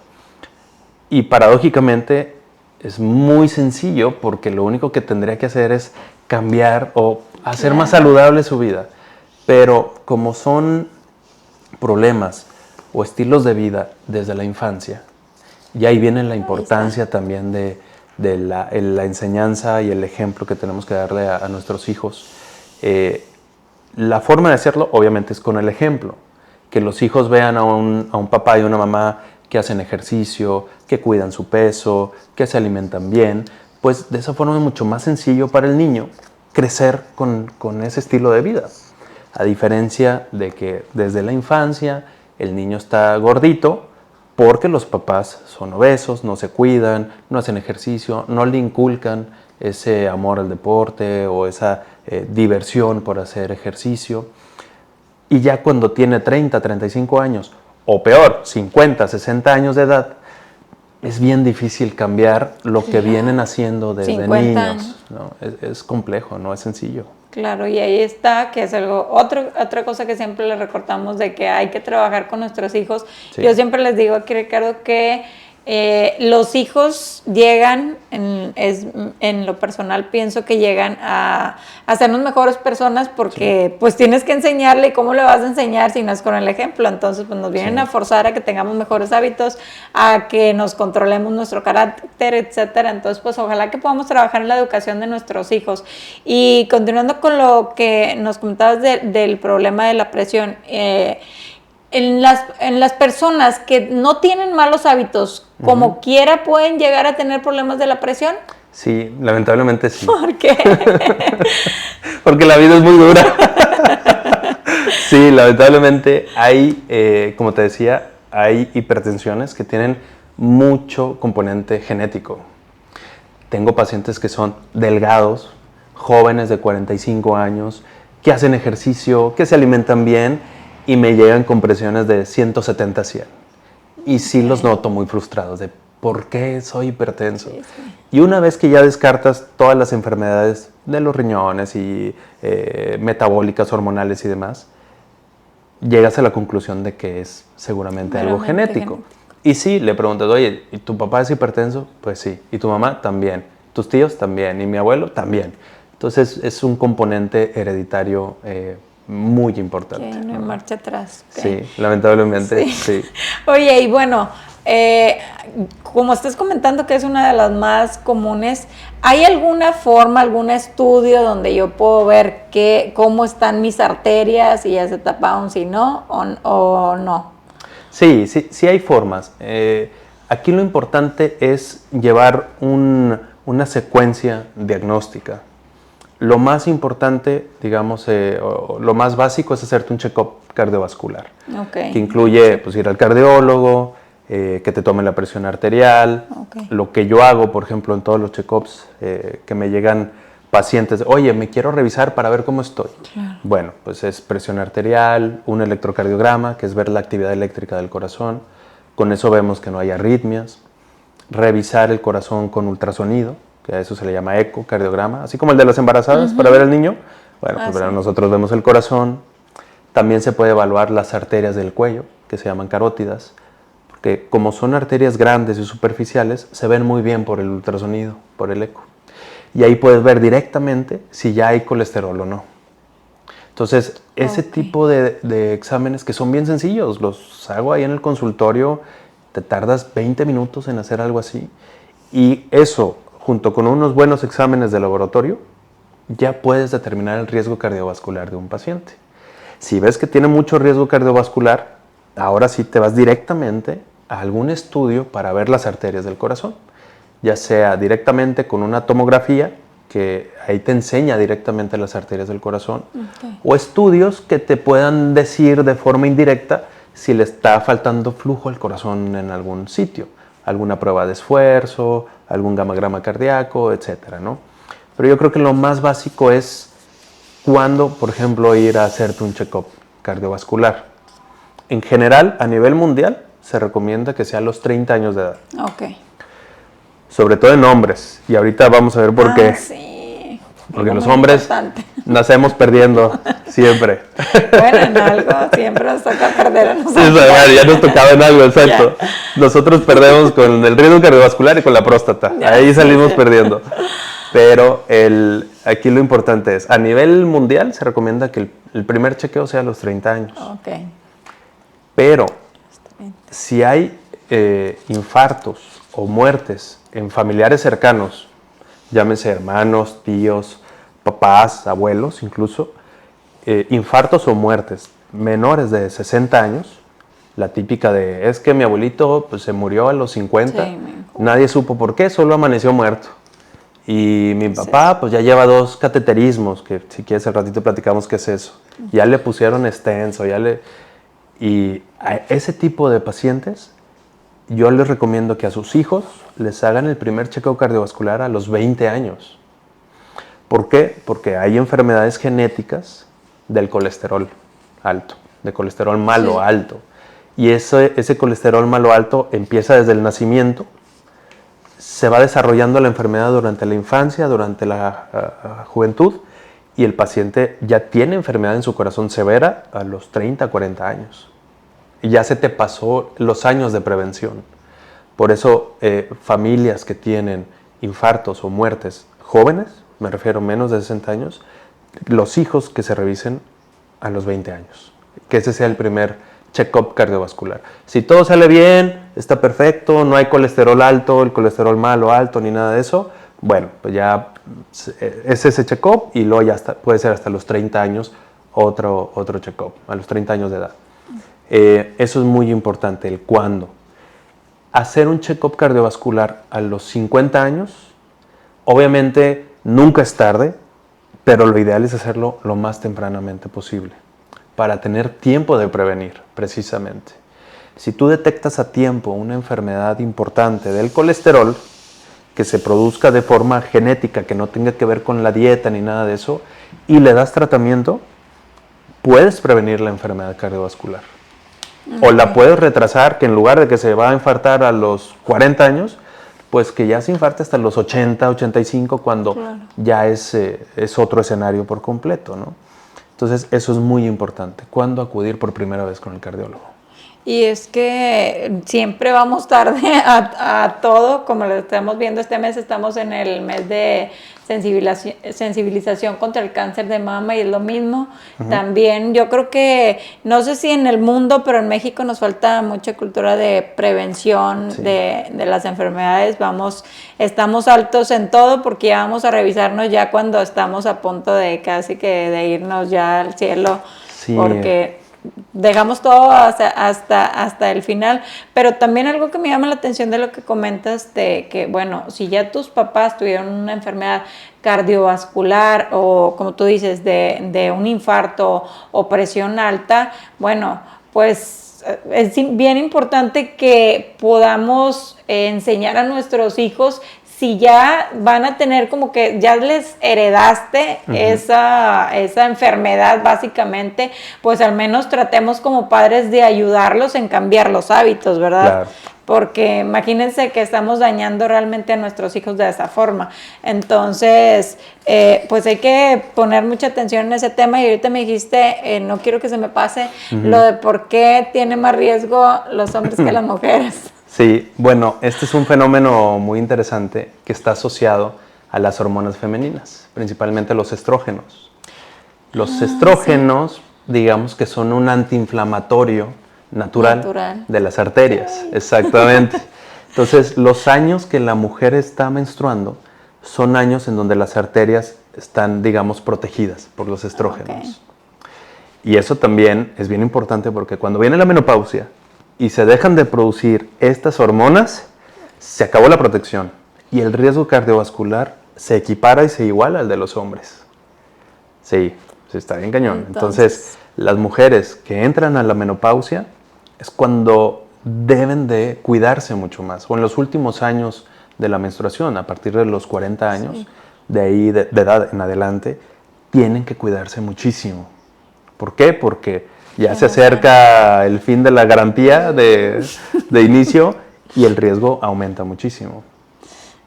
Y paradójicamente es muy sencillo, porque lo único que tendría que hacer es cambiar o hacer más saludable su vida. Pero como son problemas o estilos de vida desde la infancia, y ahí viene la importancia también de la enseñanza y el ejemplo que tenemos que darle a nuestros hijos. La forma de hacerlo obviamente es con el ejemplo, que los hijos vean a un papá y una mamá que hacen ejercicio, que cuidan su peso, que se alimentan bien. Pues de esa forma es mucho más sencillo para el niño crecer con ese estilo de vida, a diferencia de que desde la infancia el niño está gordito porque los papás son obesos, no se cuidan, no hacen ejercicio, no le inculcan ese amor al deporte o esa diversión por hacer ejercicio. Y ya cuando tiene 30, 35 años, o peor, 50, 60 años de edad, es bien difícil cambiar lo que vienen haciendo desde niños, ¿no? Es complejo, no es sencillo. Claro, y ahí está, que es otra cosa que siempre les recordamos, de que hay que trabajar con nuestros hijos. Sí. Yo siempre les digo aquí, Ricardo, que los hijos llegan, en lo personal pienso que llegan a hacernos mejores personas, porque pues tienes que enseñarle, y cómo le vas a enseñar si no es con el ejemplo. Entonces pues nos vienen a forzar a que tengamos mejores hábitos, a que nos controlemos nuestro carácter, etcétera. Entonces pues ojalá que podamos trabajar en la educación de nuestros hijos. Y continuando con lo que nos comentabas del problema de la presión, en las personas que no tienen malos hábitos, como quiera, ¿pueden llegar a tener problemas de la presión? Sí, lamentablemente sí. ¿Por qué? Porque la vida es muy dura. Sí, lamentablemente hay, como te decía, hay hipertensiones que tienen mucho componente genético. Tengo pacientes que son delgados, jóvenes de 45 años que hacen ejercicio, que se alimentan bien y me llegan con presiones de 170-100. Y sí los noto muy frustrados de ¿por qué soy hipertenso? Sí. Y una vez que ya descartas todas las enfermedades de los riñones y metabólicas, hormonales y demás, llegas a la conclusión de que es seguramente algo genético. Y sí, le preguntas, oye, ¿y tu papá es hipertenso? Pues sí. ¿Y tu mamá? También. ¿Tus tíos? También. ¿Y mi abuelo? También. Entonces es un componente hereditario muy importante. Que no hay marcha atrás. Okay. Sí, lamentablemente, sí. Oye, y bueno, como estás comentando que es una de las más comunes, ¿hay alguna forma, algún estudio donde yo puedo ver cómo están mis arterias, si ya se taparon, si no, o no? Sí hay formas. Aquí lo importante es llevar una secuencia diagnóstica. Lo más importante, digamos, lo más básico es hacerte un check-up cardiovascular, que incluye pues, ir al cardiólogo, que te tomen la presión arterial. Lo que yo hago, por ejemplo, en todos los check-ups, que me llegan pacientes, oye, me quiero revisar para ver cómo estoy. Claro. Bueno, pues es presión arterial, un electrocardiograma, que es ver la actividad eléctrica del corazón. Con eso vemos que no hay arritmias. Revisar el corazón con ultrasonido, que a eso se le llama ecocardiograma, así como el de las embarazadas, para ver al niño. Bueno, pues sí. Nosotros vemos el corazón. También se puede evaluar las arterias del cuello, que se llaman carótidas, porque como son arterias grandes y superficiales, se ven muy bien por el ultrasonido, por el eco. Y ahí puedes ver directamente si ya hay colesterol o no. Entonces, ese tipo de exámenes que son bien sencillos, los hago ahí en el consultorio, te tardas 20 minutos en hacer algo así, y eso, junto con unos buenos exámenes de laboratorio, ya puedes determinar el riesgo cardiovascular de un paciente. Si ves que tiene mucho riesgo cardiovascular, ahora sí te vas directamente a algún estudio para ver las arterias del corazón, ya sea directamente con una tomografía, que ahí te enseña directamente las arterias del corazón, o estudios que te puedan decir de forma indirecta si le está faltando flujo al corazón en algún sitio, alguna prueba de esfuerzo, algún gammagrama cardíaco, etcétera, ¿no? Pero yo creo que lo más básico es cuándo, por ejemplo, ir a hacerte un check-up cardiovascular. En general, a nivel mundial, se recomienda que sea a los 30 años de edad. Sobre todo en hombres. Y ahorita vamos a ver por qué. Sí. Porque los hombres nacemos perdiendo siempre. Bueno, en algo siempre nos toca perder a nosotros. Ya nos tocaba en algo, exacto. Ya. Nosotros perdemos con el riesgo cardiovascular y con la próstata. Ya, ahí salimos perdiendo. Pero aquí lo importante es, a nivel mundial se recomienda que el primer chequeo sea a los 30 años. Pero si hay infartos o muertes en familiares cercanos, llámese hermanos, tíos, papás, abuelos incluso, infartos o muertes menores de 60 años, la típica de, es que mi abuelito pues, se murió a los 50, nadie supo por qué, solo amaneció muerto. Y mi papá pues ya lleva 2 cateterismos, que si quieres al ratito platicamos qué es eso. Ya le pusieron stents, y a ese tipo de pacientes yo les recomiendo que a sus hijos les hagan el primer chequeo cardiovascular a los 20 años. ¿Por qué? Porque hay enfermedades genéticas del colesterol alto, de colesterol malo alto. Y ese colesterol malo alto empieza desde el nacimiento, se va desarrollando la enfermedad durante la infancia, durante la juventud, y el paciente ya tiene enfermedad en su corazón severa a los 30, 40 años. Y ya se te pasó los años de prevención. Por eso, familias que tienen infartos o muertes jóvenes, me refiero menos de 60 años, los hijos que se revisen a los 20 años. Que ese sea el primer check-up cardiovascular. Si todo sale bien, está perfecto, no hay colesterol alto, el colesterol malo alto, ni nada de eso, bueno, pues ya es ese check-up y luego ya puede ser hasta los 30 años otro check-up, a los 30 años de edad. Eso es muy importante, el cuándo. Hacer un check-up cardiovascular a los 50 años, obviamente nunca es tarde, pero lo ideal es hacerlo lo más tempranamente posible, para tener tiempo de prevenir, precisamente. Si tú detectas a tiempo una enfermedad importante del colesterol, que se produzca de forma genética, que no tenga que ver con la dieta ni nada de eso, y le das tratamiento, puedes prevenir la enfermedad cardiovascular. O la puedes retrasar, que en lugar de que se va a infartar a los 40 años, pues que ya se infarte hasta los 80, 85, cuando ya es otro escenario por completo, ¿no? Entonces, eso es muy importante. ¿Cuándo acudir por primera vez con el cardiólogo? Y es que siempre vamos tarde a todo, como lo estamos viendo este mes, estamos en el mes de sensibilización contra el cáncer de mama y es lo mismo. También yo creo que, no sé si en el mundo, pero en México nos falta mucha cultura de prevención de las enfermedades. Estamos altos en todo porque ya vamos a revisarnos ya cuando estamos a punto de casi que de irnos ya al cielo, porque dejamos todo hasta el final. Pero también algo que me llama la atención de lo que comentas, de que, bueno, si ya tus papás tuvieron una enfermedad cardiovascular o, como tú dices, de un infarto o presión alta, bueno, pues es bien importante que podamos enseñar a nuestros hijos. Si ya van a tener como que ya les heredaste esa enfermedad básicamente, pues al menos tratemos como padres de ayudarlos en cambiar los hábitos, ¿verdad? Claro. Porque imagínense que estamos dañando realmente a nuestros hijos de esa forma. Entonces, pues hay que poner mucha atención en ese tema. Y ahorita me dijiste, no quiero que se me pase, lo de por qué tiene más riesgo los hombres que las mujeres. Sí, bueno, este es un fenómeno muy interesante que está asociado a las hormonas femeninas, principalmente los estrógenos. Los estrógenos, digamos que son un antiinflamatorio natural de las arterias, exactamente. Entonces, los años que la mujer está menstruando son años en donde las arterias están, digamos, protegidas por los estrógenos. Y eso también es bien importante porque cuando viene la menopausia y se dejan de producir estas hormonas, se acabó la protección y el riesgo cardiovascular se equipara y se iguala al de los hombres. Sí, está bien cañón. Entonces, las mujeres que entran a la menopausia es cuando deben de cuidarse mucho más, o en los últimos años de la menstruación, a partir de los 40 años, de ahí de edad en adelante, tienen que cuidarse muchísimo. ¿Por qué? Porque ya se acerca el fin de la garantía de inicio y el riesgo aumenta muchísimo.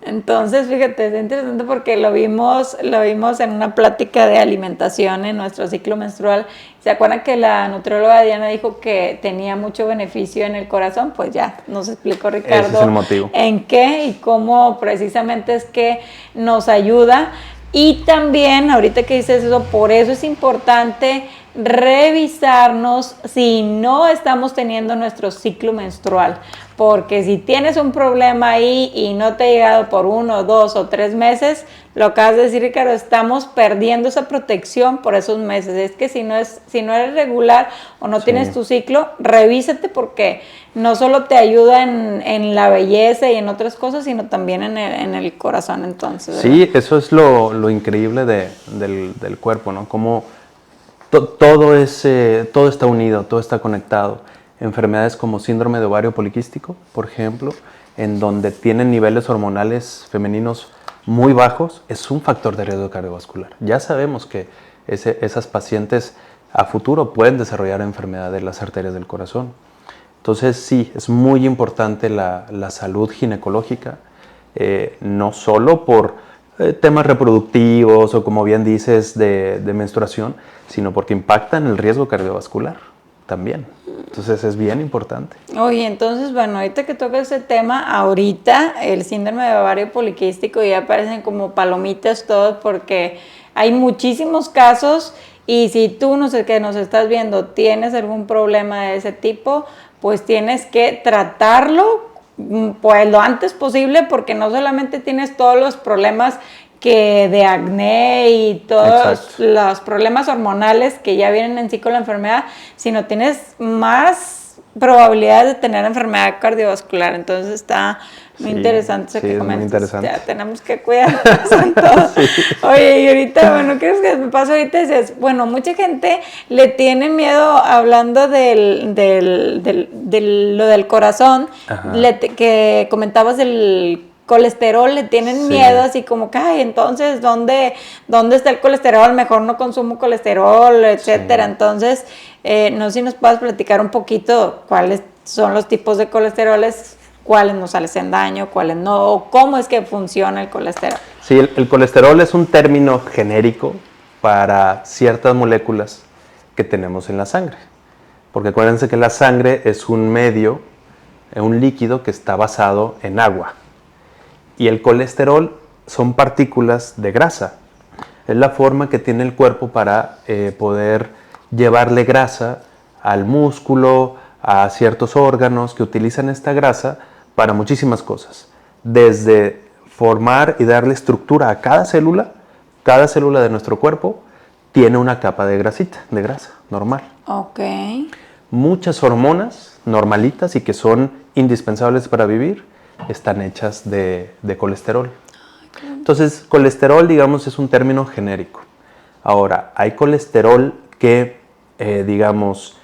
Entonces, fíjate, es interesante porque lo vimos en una plática de alimentación en nuestro ciclo menstrual. ¿Se acuerdan que la nutrióloga Diana dijo que tenía mucho beneficio en el corazón? Pues ya nos explicó Ricardo. Ese es el motivo. En qué y cómo precisamente es que nos ayuda. Y también, ahorita que dices eso, por eso es importante revisarnos si no estamos teniendo nuestro ciclo menstrual, porque si tienes un problema ahí y no te ha llegado por 1, 2 o 3 meses, lo acabas de decir, Ricardo, estamos perdiendo esa protección por esos meses. Es que si no eres regular o no tienes tu ciclo, revísate, porque no solo te ayuda en la belleza y en otras cosas, sino también en el corazón. Entonces, ¿verdad? Sí, eso es lo increíble del cuerpo, ¿no? Como todo está unido, todo está conectado. Enfermedades como síndrome de ovario poliquístico, por ejemplo, en donde tienen niveles hormonales femeninos muy bajos, es un factor de riesgo cardiovascular. Ya sabemos que esas pacientes a futuro pueden desarrollar enfermedad de las arterias del corazón. Entonces sí, es muy importante la salud ginecológica, no solo por temas reproductivos o, como bien dices, de menstruación, sino porque impactan el riesgo cardiovascular también. Entonces es bien importante. Oye, entonces, bueno, ahorita que toca ese tema, ahorita el síndrome de ovario poliquístico ya aparecen como palomitas todos, porque hay muchísimos casos, y si tú, que nos estás viendo, tienes algún problema de ese tipo, pues tienes que tratarlo pues lo antes posible, porque no solamente tienes todos los problemas que de acné y todos los problemas hormonales que ya vienen en sí con la enfermedad, sino tienes más probabilidades de tener enfermedad cardiovascular. Entonces está muy interesante eso que comentas. Muy interesante. Ya tenemos que cuidarnos en todo. Oye, y ahorita, bueno, ¿qué es que me pasa ahorita? Dices, bueno, mucha gente le tiene miedo, hablando de lo del corazón, que comentabas del colesterol le tienen miedo, así como que, ay, entonces, ¿dónde está el colesterol? Mejor no consumo colesterol, etcétera. Entonces, no sé si nos puedas platicar un poquito cuáles son los tipos de colesteroles, cuáles nos hacen daño, cuáles no, cómo es que funciona el colesterol. Sí, el colesterol es un término genérico para ciertas moléculas que tenemos en la sangre. Porque acuérdense que la sangre es un medio, un líquido que está basado en agua. Y el colesterol son partículas de grasa. Es la forma que tiene el cuerpo para poder llevarle grasa al músculo, a ciertos órganos que utilizan esta grasa para muchísimas cosas. Desde formar y darle estructura a cada célula de nuestro cuerpo tiene una capa de grasita, de grasa normal. Ok. Muchas hormonas normalitas y que son indispensables para vivir están hechas de colesterol. Entonces, colesterol, digamos, es un término genérico. Ahora, hay colesterol que, digamos,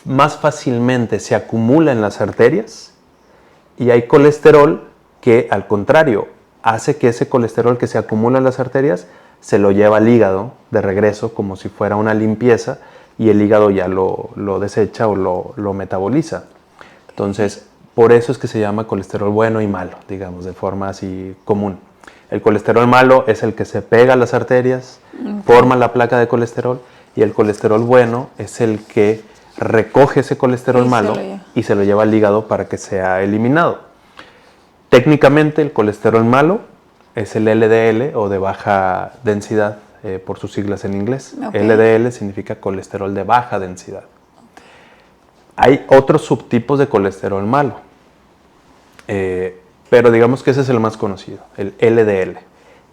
más fácilmente se acumula en las arterias y hay colesterol que, al contrario, hace que ese colesterol que se acumula en las arterias se lo lleva al hígado de regreso como si fuera una limpieza y el hígado ya lo desecha o lo metaboliza. Entonces, por eso es que se llama colesterol bueno y malo, digamos, de forma así común. El colesterol malo es el que se pega a las arterias, forma la placa de colesterol, y el colesterol bueno es el que recoge ese colesterol malo y se lo lleva al hígado para que sea eliminado. Técnicamente, el colesterol malo es el LDL o de baja densidad, por sus siglas en inglés. LDL significa colesterol de baja densidad. Hay otros subtipos de colesterol malo. Pero digamos que ese es el más conocido, el LDL.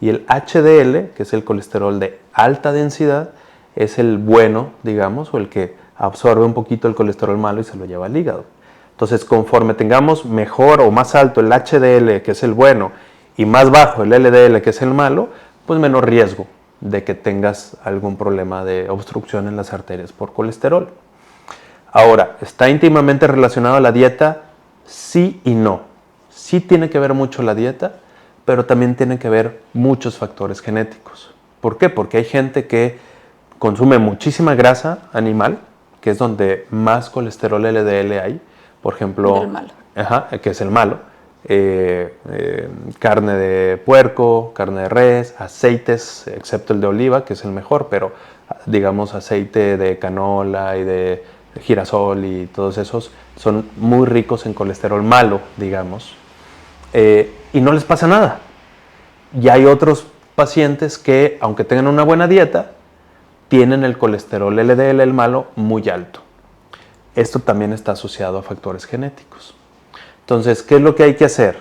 Y el HDL, que es el colesterol de alta densidad, es el bueno, digamos, o el que absorbe un poquito el colesterol malo y se lo lleva al hígado. Entonces, conforme tengamos mejor o más alto el HDL, que es el bueno, y más bajo el LDL, que es el malo, pues menos riesgo de que tengas algún problema de obstrucción en las arterias por colesterol. Ahora, ¿está íntimamente relacionado a la dieta? Sí y no. Sí tiene que ver mucho la dieta, pero también tiene que ver muchos factores genéticos. ¿Por qué? Porque hay gente que consume muchísima grasa animal, que es donde más colesterol LDL hay. Por ejemplo, el malo. Que es el malo. Carne de puerco, carne de res, aceites, excepto el de oliva, que es el mejor, pero digamos aceite de canola y de girasol y todos esos son muy ricos en colesterol malo, digamos. Y no les pasa nada. Y hay otros pacientes que, aunque tengan una buena dieta, tienen el colesterol LDL, el malo, muy alto. Esto también está asociado a factores genéticos. Entonces, ¿qué es lo que hay que hacer?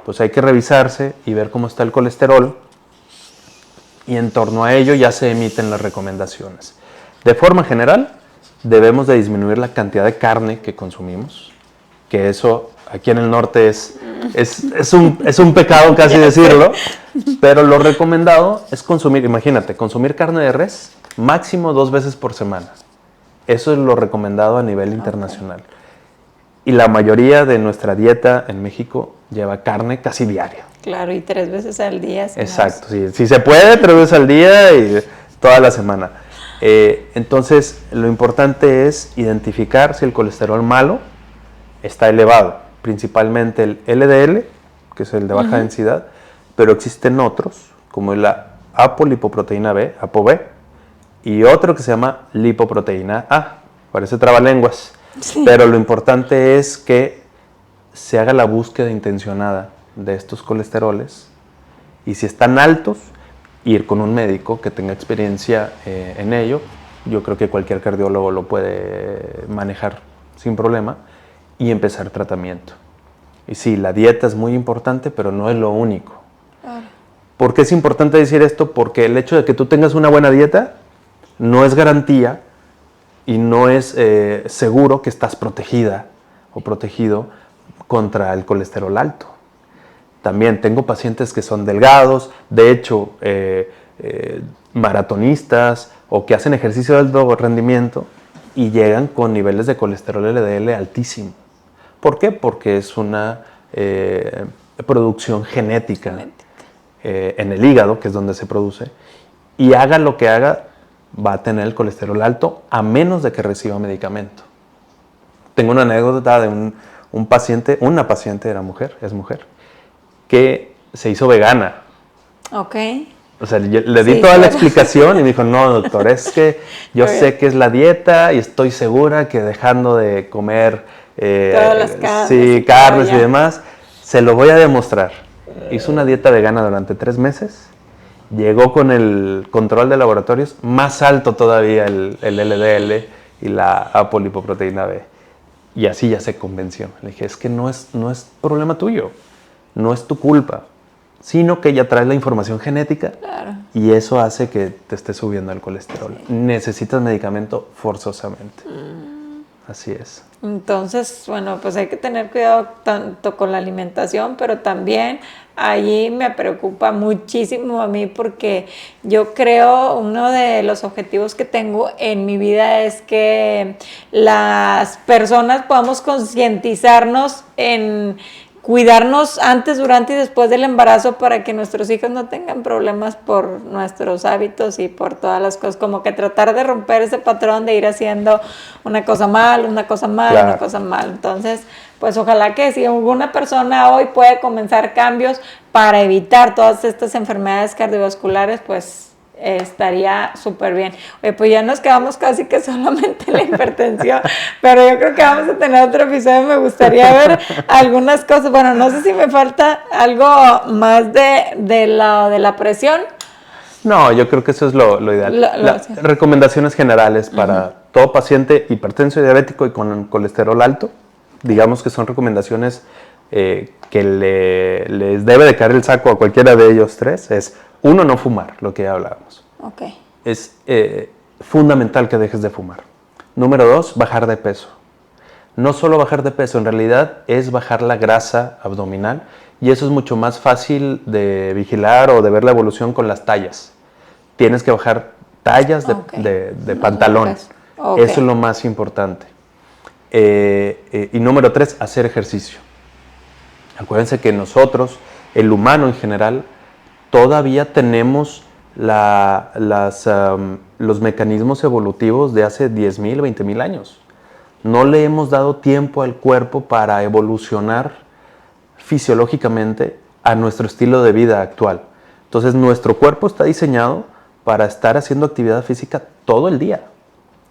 Pues hay que revisarse y ver cómo está el colesterol y en torno a ello ya se emiten las recomendaciones. De forma general, debemos de disminuir la cantidad de carne que consumimos, que eso aquí en el norte es un pecado casi decirlo, pero lo recomendado es consumir, imagínate, consumir carne de res máximo 2 veces por semana. Eso es lo recomendado a nivel internacional. Y la mayoría de nuestra dieta en México lleva carne casi diario. Claro, y 3 veces al día. Exacto, sí, si se puede, 3 veces al día y toda la semana. Entonces, lo importante es identificar si el colesterol malo está elevado, principalmente el LDL, que es el de baja densidad, pero existen otros, como la apolipoproteína B, ApoB, y otro que se llama lipoproteína A. Parece trabalenguas, pero lo importante es que se haga la búsqueda intencionada de estos colesteroles y si están altos, ir con un médico que tenga experiencia en ello. Yo creo que cualquier cardiólogo lo puede manejar sin problema y empezar tratamiento. Y sí, la dieta es muy importante, pero no es lo único. ¿Por qué es importante decir esto? Porque el hecho de que tú tengas una buena dieta no es garantía y no es seguro que estás protegida o protegido contra el colesterol alto. También tengo pacientes que son delgados, de hecho, maratonistas o que hacen ejercicio de alto rendimiento y llegan con niveles de colesterol LDL altísimo. ¿Por qué? Porque es una producción genética. En el hígado, que es donde se produce, y haga lo que haga, va a tener el colesterol alto a menos de que reciba medicamento. Tengo una anécdota de un paciente, una paciente es mujer, que se hizo vegana. Ok. O sea, le di toda la explicación y me dijo, no, doctor, es que yo sé que es la dieta y estoy segura que dejando de comer todas las carnes, carnes y demás, se lo voy a demostrar. Hizo una dieta vegana durante 3 meses, llegó con el control de laboratorios más alto todavía el LDL y la apolipoproteína B. Y así ya se convenció. Le dije, es que no es problema tuyo, no es tu culpa, sino que ya traes la información genética y eso hace que te esté subiendo el colesterol. Sí. Necesitas medicamento forzosamente. Así es. Entonces, bueno, pues hay que tener cuidado tanto con la alimentación, pero también allí me preocupa muchísimo a mí porque yo creo uno de los objetivos que tengo en mi vida es que las personas podamos concientizarnos en cuidarnos antes, durante y después del embarazo para que nuestros hijos no tengan problemas por nuestros hábitos y por todas las cosas, como que tratar de romper ese patrón de ir haciendo una cosa mal, una cosa mal, claro. Una cosa mal. Entonces, pues ojalá que si alguna persona hoy puede comenzar cambios para evitar todas estas enfermedades cardiovasculares, pues estaría súper bien. Oye, pues ya nos quedamos casi que solamente en la hipertensión, pero yo creo que vamos a tener otro episodio. Me gustaría ver algunas cosas. Bueno, no sé si me falta algo más de la presión. No, yo creo que eso es lo ideal. Sí. Recomendaciones generales para todo paciente hipertenso y diabético y con colesterol alto. Digamos que son recomendaciones que les debe de caer el saco a cualquiera de ellos tres. Es 1, no fumar, lo que ya hablábamos. Okay. Es fundamental que dejes de fumar. Número 2, bajar de peso. No solo bajar de peso, en realidad es bajar la grasa abdominal y eso es mucho más fácil de vigilar o de ver la evolución con las tallas. Tienes que bajar tallas de pantalón. Okay. Eso es lo más importante. Y número 3, hacer ejercicio. Acuérdense que nosotros, el humano en general, todavía tenemos los mecanismos evolutivos de hace 10,000, 20,000 años. No le hemos dado tiempo al cuerpo para evolucionar fisiológicamente a nuestro estilo de vida actual. Entonces, nuestro cuerpo está diseñado para estar haciendo actividad física todo el día.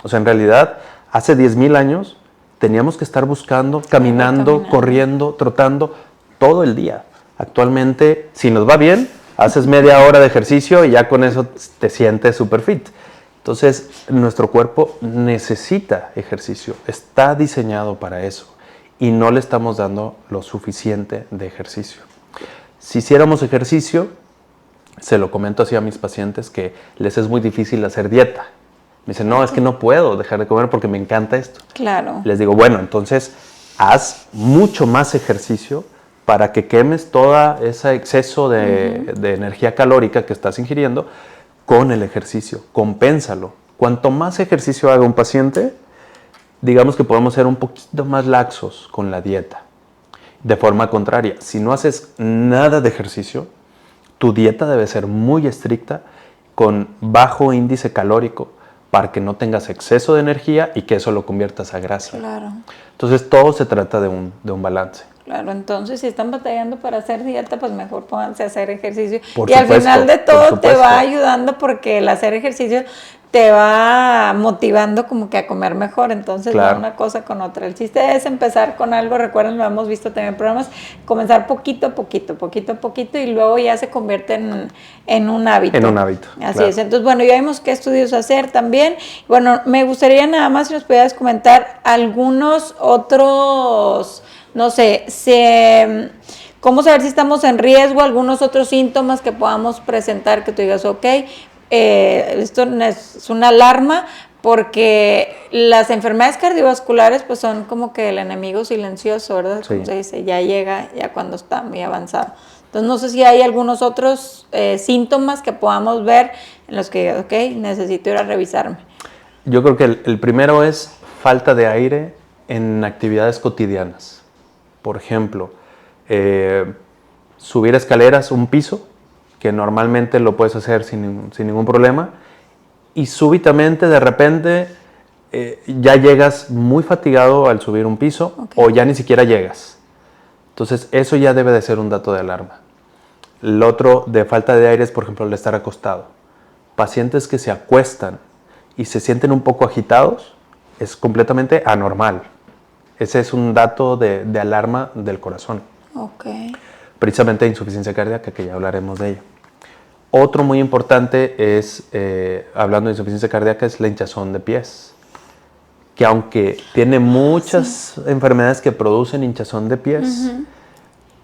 O sea, en realidad, hace 10,000 años teníamos que estar buscando, caminando, corriendo, trotando todo el día. Actualmente, si nos va bien, haces media hora de ejercicio y ya con eso te sientes súper fit. Entonces, nuestro cuerpo necesita ejercicio, está diseñado para eso y no le estamos dando lo suficiente de ejercicio. Si hiciéramos ejercicio, se lo comento así a mis pacientes, que les es muy difícil hacer dieta. Me dicen, no, es que no puedo dejar de comer porque me encanta esto. Claro. Les digo, bueno, entonces haz mucho más ejercicio para que quemes todo ese exceso de energía calórica que estás ingiriendo con el ejercicio. Compénsalo. Cuanto más ejercicio haga un paciente, digamos que podemos ser un poquito más laxos con la dieta. De forma contraria, si no haces nada de ejercicio, tu dieta debe ser muy estricta, con bajo índice calórico, para que no tengas exceso de energía y que eso lo conviertas a grasa. Claro. Entonces todo se trata de un balance. Claro, entonces si están batallando para hacer dieta, pues mejor pónganse a hacer ejercicio. Por y supuesto, al final de todo te va ayudando porque el hacer ejercicio te va motivando como que a comer mejor, entonces claro. Va una cosa con otra. El chiste es empezar con algo, recuerden, lo hemos visto también en programas, comenzar poquito a poquito y luego ya se convierte en un hábito. En un hábito. Así claro. Es, entonces bueno, ya vimos qué estudios hacer también. Bueno, me gustaría nada más si nos pudieras comentar algunos otros, no sé, cómo saber si estamos en riesgo, algunos otros síntomas que podamos presentar que tú digas, ok, esto es una alarma porque las enfermedades cardiovasculares pues son como que el enemigo silencioso, ¿verdad? Sí. Como se dice, ya llega ya cuando está muy avanzado. Entonces no sé si hay algunos otros síntomas que podamos ver en los que, ok, necesito ir a revisarme. Yo creo que el primero es falta de aire en actividades cotidianas. Por ejemplo, subir escaleras, un piso, que normalmente lo puedes hacer sin ningún problema, y súbitamente, de repente, ya llegas muy fatigado al subir un piso, o ya ni siquiera llegas. Entonces, eso ya debe de ser un dato de alarma. El otro de falta de aire es, por ejemplo, el estar acostado. Pacientes que se acuestan y se sienten un poco agitados, es completamente anormal. Ese es un dato de alarma del corazón. Precisamente insuficiencia cardíaca, que ya hablaremos de ello. Otro muy importante es, hablando de insuficiencia cardíaca, es la hinchazón de pies. Que aunque tiene muchas enfermedades que producen hinchazón de pies,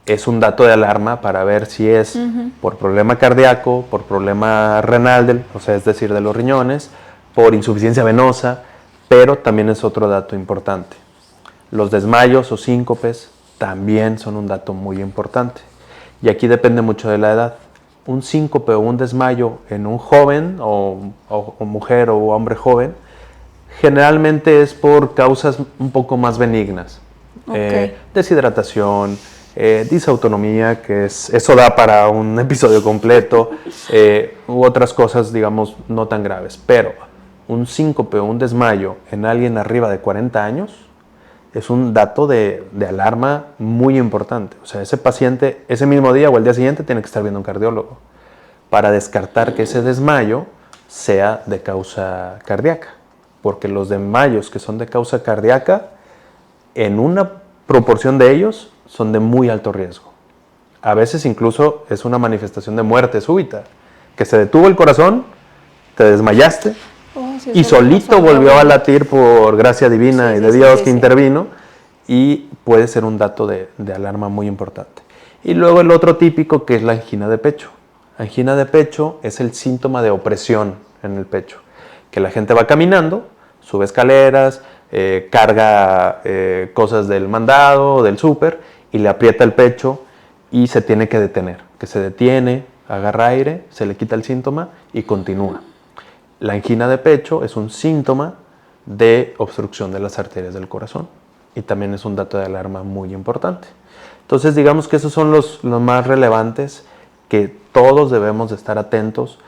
es un dato de alarma para ver si es por problema cardíaco, por problema renal, o sea, es decir, de los riñones, por insuficiencia venosa, pero también es otro dato importante. Los desmayos o síncopes también son un dato muy importante. Y aquí depende mucho de la edad. Un síncope o un desmayo en un joven o mujer o hombre joven, generalmente es por causas un poco más benignas. Deshidratación, disautonomía, que eso da para un episodio completo, u otras cosas, digamos, no tan graves. Pero un síncope o un desmayo en alguien arriba de 40 años es un dato de alarma muy importante. O sea, ese paciente, ese mismo día o el día siguiente, tiene que estar viendo un cardiólogo para descartar que ese desmayo sea de causa cardíaca. Porque los desmayos que son de causa cardíaca, en una proporción de ellos, son de muy alto riesgo. A veces incluso es una manifestación de muerte súbita, que se detuvo el corazón, te desmayaste, y solito volvió a latir por gracia divina y de Dios que intervino, y puede ser un dato de alarma muy importante. Y luego el otro típico, que es la angina de pecho. Angina de pecho es el síntoma de opresión en el pecho, que la gente va caminando, sube escaleras, carga cosas del mandado o del súper y le aprieta el pecho y se tiene que detener, que se detiene, agarra aire, se le quita el síntoma y continúa. La angina de pecho es un síntoma de obstrucción de las arterias del corazón y también es un dato de alarma muy importante. Entonces, digamos que esos son los más relevantes, que todos debemos de estar atentos,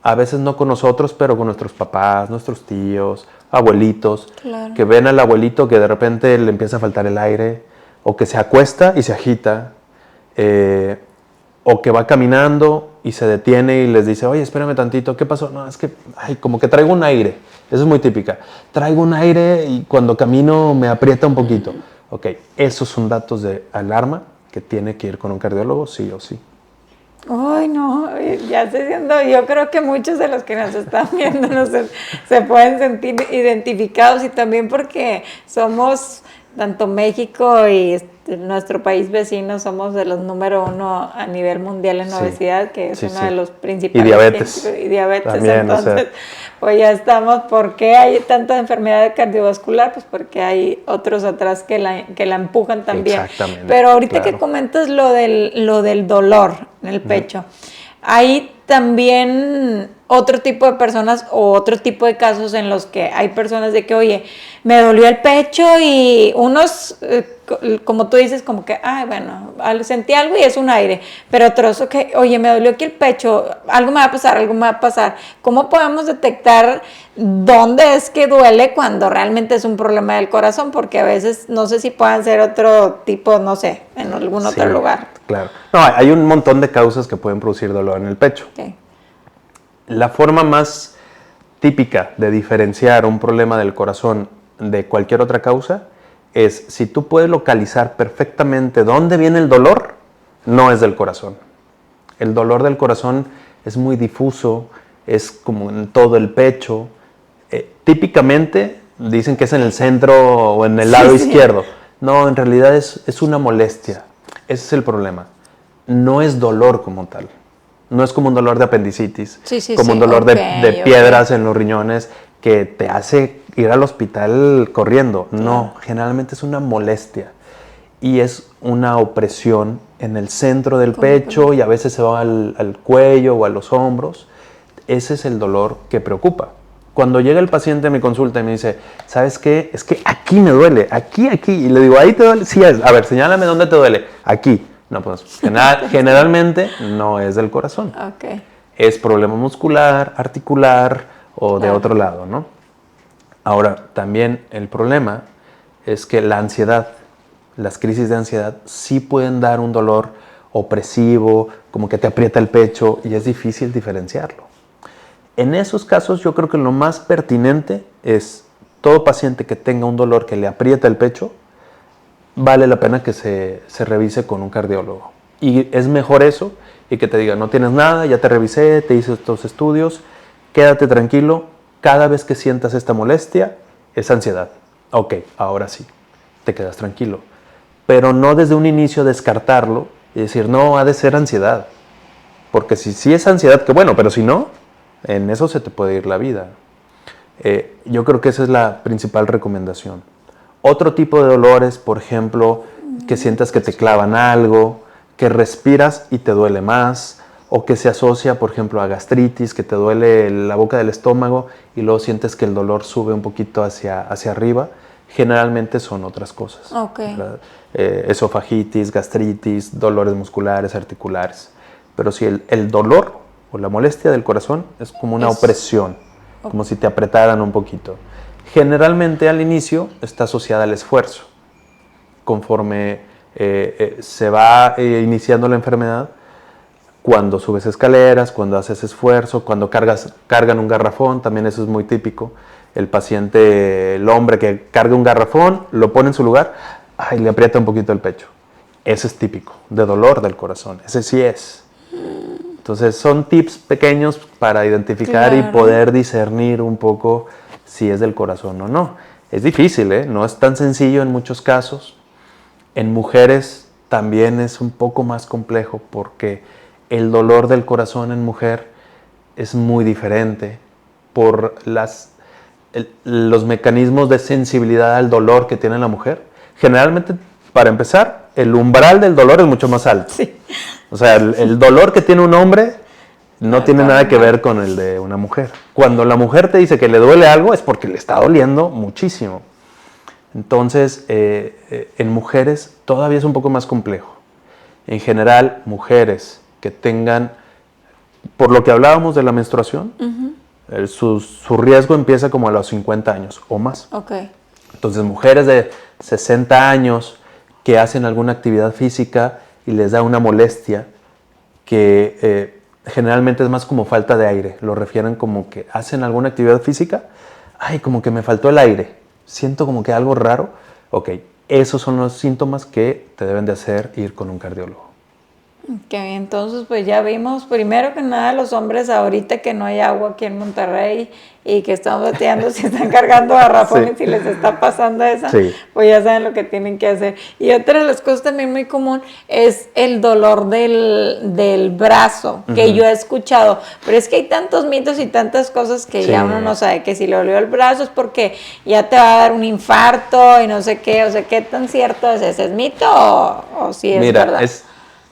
a veces no con nosotros, pero con nuestros papás, nuestros tíos, abuelitos, que ven al abuelito que de repente le empieza a faltar el aire, o que se acuesta y se agita, o que va caminando y se detiene y les dice, oye, espérame tantito, ¿qué pasó? No, es que, como que traigo un aire. Eso es muy típica. Traigo un aire y cuando camino me aprieta un poquito. Ok, esos son datos de alarma que tiene que ir con un cardiólogo sí o sí. Ay, no, ya estoy siendo, yo creo que muchos de los que nos están viendo se pueden sentir identificados, y también porque somos, tanto México y nuestro país vecino, somos de los número 1 a nivel mundial en obesidad, que es uno de los principales. Y diabetes. También, entonces, pues ya estamos. ¿Por qué hay tanta enfermedad cardiovascular? Pues porque hay otros atrás que la empujan también. Exactamente. Pero ahorita que comentas lo del dolor en el pecho, hay también otro tipo de personas o otro tipo de casos en los que hay personas de que, oye, me dolió el pecho, y unos, como tú dices, como que, bueno, sentí algo y es un aire, pero otros, que, oye, me dolió aquí el pecho, algo me va a pasar. ¿Cómo podemos detectar dónde es que duele cuando realmente es un problema del corazón? Porque a veces no sé si puedan ser otro tipo, no sé, en algún otro lugar. Claro. No, hay un montón de causas que pueden producir dolor en el pecho. La forma más típica de diferenciar un problema del corazón de cualquier otra causa es, si tú puedes localizar perfectamente dónde viene el dolor, no es del corazón. El dolor del corazón es muy difuso, es como en todo el pecho. Típicamente dicen que es en el centro o en el lado izquierdo. No, en realidad es una molestia. Ese es el problema. No es dolor como tal. No es como un dolor de apendicitis, como un dolor de piedras en los riñones que te hace ir al hospital corriendo. No, generalmente es una molestia y es una opresión en el centro del pecho, y a veces se va al cuello o a los hombros. Ese es el dolor que preocupa. Cuando llega el paciente a mi consulta y me dice, ¿sabes qué? Es que aquí me duele, aquí. Y le digo, ¿ahí te duele? Sí, a ver, señálame dónde te duele. Aquí. No, pues generalmente no es del corazón. Ok. Es problema muscular, articular o de otro lado, ¿no? Ahora, también el problema es que la ansiedad, las crisis de ansiedad sí pueden dar un dolor opresivo, como que te aprieta el pecho y es difícil diferenciarlo. En esos casos yo creo que lo más pertinente es todo paciente que tenga un dolor que le aprieta el pecho, vale la pena que se revise con un cardiólogo. Y es mejor eso y que te diga, no tienes nada, ya te revisé, te hice estos estudios, quédate tranquilo, cada vez que sientas esta molestia es ansiedad. Ok, ahora sí, te quedas tranquilo. Pero no desde un inicio descartarlo y decir, no, ha de ser ansiedad. Porque si es ansiedad, que bueno, pero si no, en eso se te puede ir la vida. Yo creo que esa es la principal recomendación. Otro tipo de dolores, por ejemplo, que sientas que te clavan algo, que respiras y te duele más, o que se asocia, por ejemplo, a gastritis, que te duele la boca del estómago y luego sientes que el dolor sube un poquito hacia arriba, generalmente son otras cosas. Okay. Esofagitis, gastritis, dolores musculares, articulares. Pero si el dolor o la molestia del corazón es como una opresión, como si te apretaran un poquito. Generalmente al inicio está asociada al esfuerzo. Conforme se va iniciando la enfermedad, cuando subes escaleras, cuando haces esfuerzo, cuando cargan un garrafón, también eso es muy típico. El paciente, el hombre que carga un garrafón, lo pone en su lugar, y le aprieta un poquito el pecho. Ese es típico, de dolor del corazón, ese sí es. Entonces son tips pequeños para identificar y poder discernir un poco si es del corazón o no. Es difícil, ¿eh? No es tan sencillo en muchos casos. En mujeres también es un poco más complejo porque el dolor del corazón en mujer es muy diferente por los mecanismos de sensibilidad al dolor que tiene la mujer. Generalmente, para empezar, el umbral del dolor es mucho más alto. Sí. O sea, el dolor que tiene un hombre no tiene nada que ver con el de una mujer. Cuando la mujer te dice que le duele algo es porque le está doliendo muchísimo. Entonces, en mujeres todavía es un poco más complejo. En general, mujeres que tengan, por lo que hablábamos de la menstruación, su riesgo empieza como a los 50 años o más. Okay. Entonces, mujeres de 60 años que hacen alguna actividad física y les da una molestia que generalmente es más como falta de aire. Lo refieren como que hacen alguna actividad física, como que me faltó el aire, siento como que algo raro. Ok, esos son los síntomas que te deben de hacer ir con un cardiólogo. Ok, entonces pues ya vimos, primero que nada, los hombres ahorita que no hay agua aquí en Monterrey y que están bateando, si están cargando garrafones y les está pasando esa, pues ya saben lo que tienen que hacer. Y otra de las cosas también muy común es el dolor del brazo, que yo he escuchado, pero es que hay tantos mitos y tantas cosas que ya uno no sabe, que si le dolió el brazo es porque ya te va a dar un infarto y no sé qué, o sea, ¿qué tan cierto es ese? ¿Es mito o si es verdad?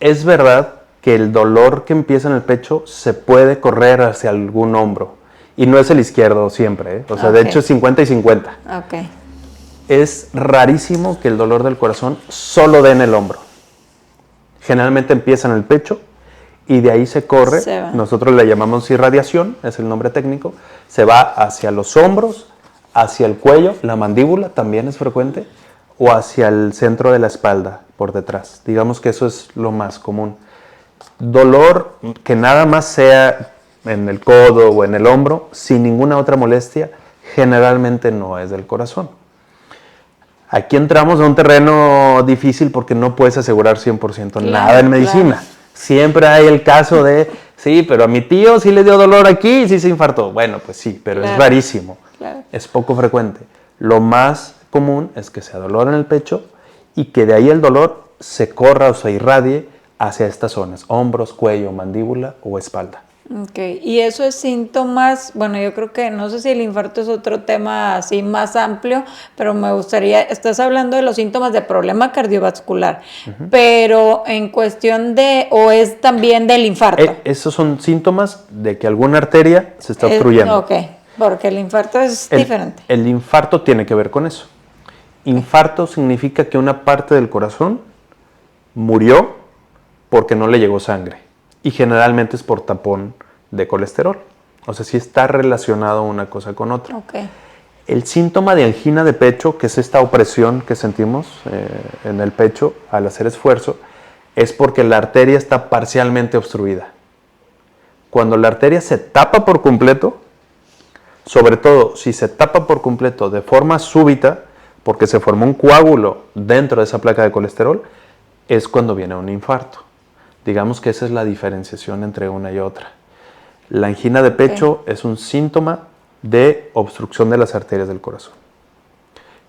Es verdad que el dolor que empieza en el pecho se puede correr hacia algún hombro. Y no es el izquierdo siempre, ¿eh? O sea, de hecho es 50 y 50. Okay. Es rarísimo que el dolor del corazón solo dé en el hombro. Generalmente empieza en el pecho y de ahí se corre. Nosotros le llamamos irradiación, es el nombre técnico. Se va hacia los hombros, hacia el cuello, la mandíbula también es frecuente, o hacia el centro de la espalda, por detrás. Digamos que eso es lo más común. Dolor que nada más sea en el codo o en el hombro, sin ninguna otra molestia, generalmente no es del corazón. Aquí entramos a un terreno difícil porque no puedes asegurar 100% nada en medicina. Claro. Siempre hay el caso de, sí, pero a mi tío sí le dio dolor aquí y sí se infartó. Bueno, pues sí, pero es rarísimo. Claro. Es poco frecuente. Lo más común es que sea dolor en el pecho y que de ahí el dolor se corra o se irradie hacia estas zonas, hombros, cuello, mandíbula o espalda. Ok, y eso es síntomas, bueno, yo creo que, no sé si el infarto es otro tema así más amplio, pero me gustaría, estás hablando de los síntomas de problema cardiovascular, pero en cuestión de, o es también del infarto. Esos son síntomas de que alguna arteria se está obstruyendo. Ok, porque el infarto es diferente. El infarto tiene que ver con eso. Infarto significa que una parte del corazón murió porque no le llegó sangre. Y generalmente es por tapón de colesterol. O sea, sí está relacionado una cosa con otra. Okay. El síntoma de angina de pecho, que es esta opresión que sentimos en el pecho al hacer esfuerzo, es porque la arteria está parcialmente obstruida. Cuando la arteria se tapa por completo, sobre todo si se tapa por completo de forma súbita, porque se formó un coágulo dentro de esa placa de colesterol, es cuando viene un infarto. Digamos que esa es la diferenciación entre una y otra. La angina de pecho es un síntoma de obstrucción de las arterias del corazón.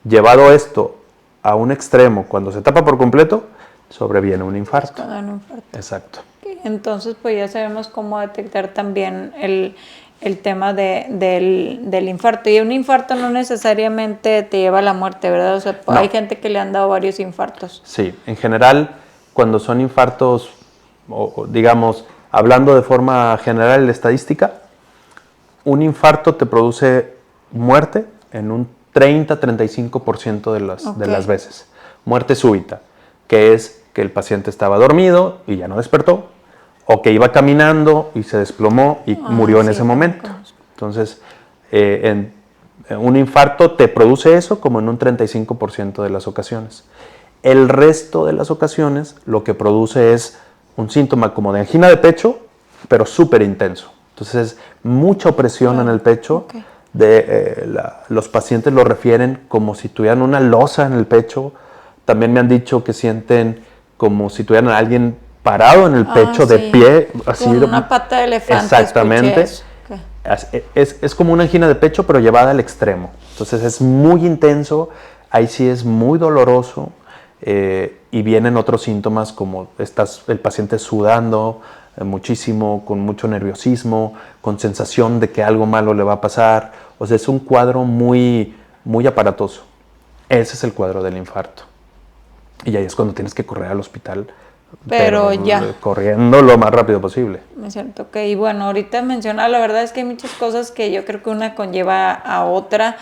Llevado esto a un extremo, cuando se tapa por completo, sobreviene un infarto. Es cuando hay un infarto. Exacto. Entonces, pues ya sabemos cómo detectar también el tema del infarto. Y un infarto no necesariamente te lleva a la muerte, ¿verdad? O sea, No. Hay gente que le han dado varios infartos. Sí, en general, cuando son infartos, o digamos, hablando de forma general en la estadística, un infarto te produce muerte en un 30-35% de las veces. Muerte súbita, que es que el paciente estaba dormido y ya no despertó, o que iba caminando y se desplomó y murió en ese momento. Entonces, un infarto te produce eso como en un 35% de las ocasiones. El resto de las ocasiones lo que produce es un síntoma como de angina de pecho, pero súper intenso. Entonces, mucha opresión en el pecho. Los pacientes lo refieren como si tuvieran una losa en el pecho. También me han dicho que sienten como si tuvieran a alguien parado en el pecho, de pie. Así, con una pata de elefante. Exactamente. Es como una angina de pecho, pero llevada al extremo. Entonces, es muy intenso. Ahí sí es muy doloroso. Y vienen otros síntomas como el paciente sudando muchísimo, con mucho nerviosismo, con sensación de que algo malo le va a pasar. O sea, es un cuadro muy, muy aparatoso. Ese es el cuadro del infarto. Y ahí es cuando tienes que correr al hospital, pero ya corriendo lo más rápido posible. Es cierto, ok. Y bueno, ahorita mencionar, la verdad es que hay muchas cosas que yo creo que una conlleva a otra.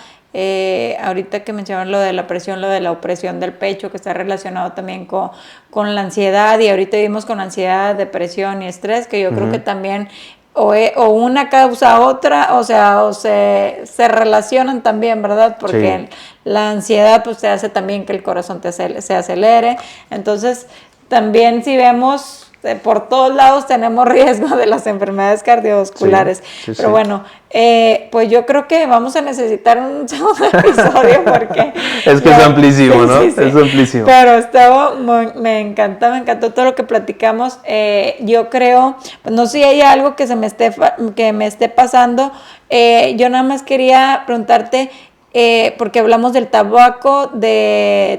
Ahorita que mencionaban lo de la presión, lo de la opresión del pecho, que está relacionado también con la ansiedad, y ahorita vivimos con ansiedad, depresión y estrés, que yo creo que también o una causa otra, o sea, o se relacionan también, ¿verdad? Porque la ansiedad pues te hace también que el corazón se acelere. Entonces, también si vemos por todos lados tenemos riesgo de las enfermedades cardiovasculares. Pero bueno, pues yo creo que vamos a necesitar un segundo episodio porque... es que es amplísimo, ¿no? Es amplísimo. Pero me encantó todo lo que platicamos. Yo creo, pues no sé si hay algo que me esté pasando. Yo nada más quería preguntarte... porque hablamos del tabaco,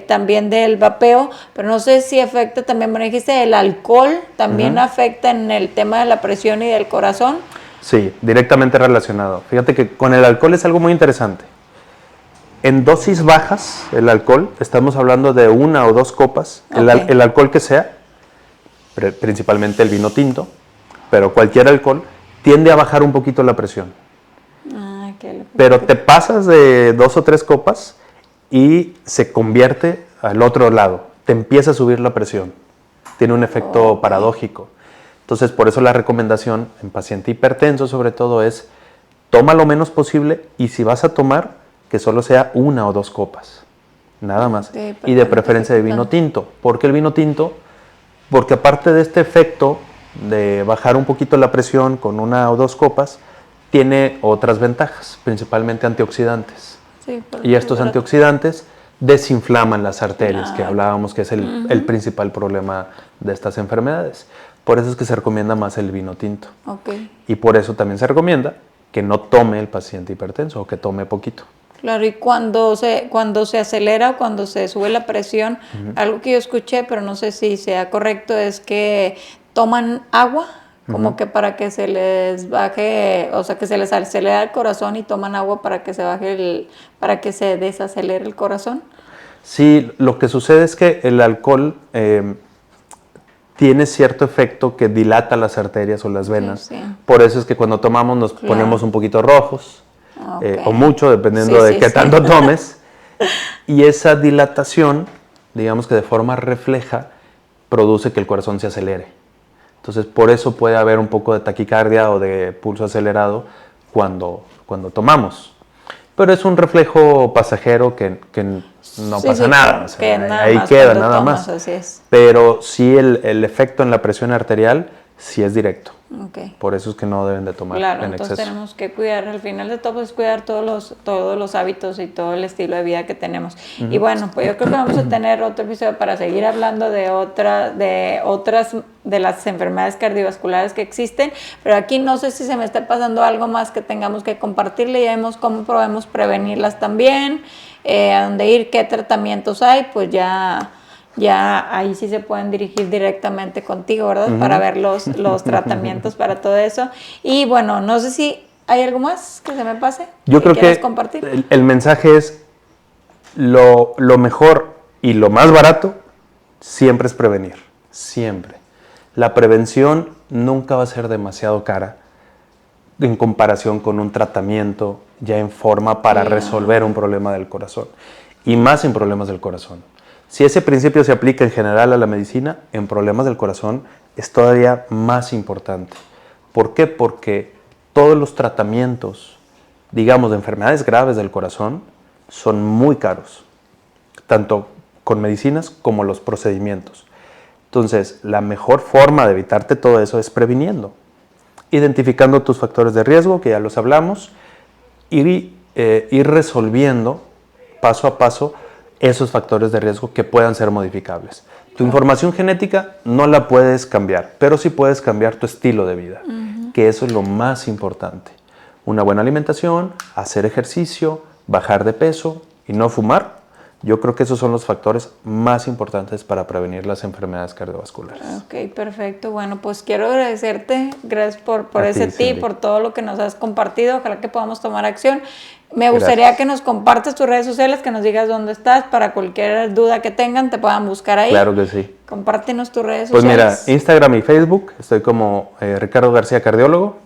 también del vapeo, pero no sé si afecta también, me dijiste, el alcohol también afecta en el tema de la presión y del corazón. Sí, directamente relacionado. Fíjate que con el alcohol es algo muy interesante. En dosis bajas, el alcohol, estamos hablando de 1 o 2 copas, el alcohol que sea, principalmente el vino tinto, pero cualquier alcohol, tiende a bajar un poquito la presión. Pero te pasas de 2 o 3 copas y se convierte al otro lado. Te empieza a subir la presión. Tiene un efecto paradójico. Entonces, por eso la recomendación en paciente hipertenso, sobre todo, es toma lo menos posible y si vas a tomar, que solo sea 1 o 2 copas. Nada más. Y de preferencia de vino tinto. ¿Por qué el vino tinto? Porque aparte de este efecto de bajar un poquito la presión con 1 o 2 copas, tiene otras ventajas, principalmente antioxidantes. Y estos antioxidantes desinflaman las arterias, que hablábamos que es el principal problema de estas enfermedades. Por eso es que se recomienda más el vino tinto. Y por eso también se recomienda que no tome el paciente hipertenso o que tome poquito. Claro, y cuando se acelera o cuando se sube la presión, algo que yo escuché, pero no sé si sea correcto, es que toman agua. Como que para que se les baje, o sea, que se les acelera el corazón y toman agua para que para que se desacelere el corazón. Sí, lo que sucede es que el alcohol tiene cierto efecto que dilata las arterias o las venas. Por eso es que cuando tomamos nos ponemos un poquito rojos, o mucho, dependiendo de qué tanto tomes. Y esa dilatación, digamos que de forma refleja, produce que el corazón se acelere. Entonces, por eso puede haber un poco de taquicardia o de pulso acelerado cuando tomamos. Pero es un reflejo pasajero que no pasa nada. O sea, ahí queda nada más. Así es. Pero sí el efecto en la presión arterial sí es directo. Okay. Por eso es que no deben de tomar en exceso. Entonces tenemos que cuidar, al final de todo es cuidar todos los hábitos y todo el estilo de vida que tenemos. Y bueno, pues yo creo que vamos a tener otro episodio para seguir hablando de otras de las enfermedades cardiovasculares que existen, pero aquí no sé si se me está pasando algo más que tengamos que compartirle, ya vemos cómo podemos prevenirlas también, a dónde ir, qué tratamientos hay, pues ya ahí sí se pueden dirigir directamente contigo, ¿verdad? Para ver los tratamientos para todo eso. Y bueno, no sé si hay algo más que se me pase. Yo creo que compartir. El mensaje es lo mejor y lo más barato siempre es prevenir, siempre. La prevención nunca va a ser demasiado cara en comparación con un tratamiento ya en forma para resolver un problema del corazón, y más en problemas del corazón. Si ese principio se aplica en general a la medicina, en problemas del corazón es todavía más importante. ¿Por qué? Porque todos los tratamientos, digamos, de enfermedades graves del corazón son muy caros, tanto con medicinas como los procedimientos. Entonces, la mejor forma de evitarte todo eso es previniendo, identificando tus factores de riesgo, que ya los hablamos, y ir resolviendo paso a paso esos factores de riesgo que puedan ser modificables. Tu información genética no la puedes cambiar, pero sí puedes cambiar tu estilo de vida, que eso es lo más importante. Una buena alimentación, hacer ejercicio, bajar de peso y no fumar. Yo creo que esos son los factores más importantes para prevenir las enfermedades cardiovasculares. Ok, perfecto. Bueno, pues quiero agradecerte. Gracias por ese tip, por todo lo que nos has compartido. Ojalá que podamos tomar acción. Me gustaría que nos compartas tus redes sociales, que nos digas dónde estás, para cualquier duda que tengan, te puedan buscar ahí. Claro que sí. Compártenos tus redes sociales. Pues mira, Instagram y Facebook, estoy como Ricardo García Cardiólogo,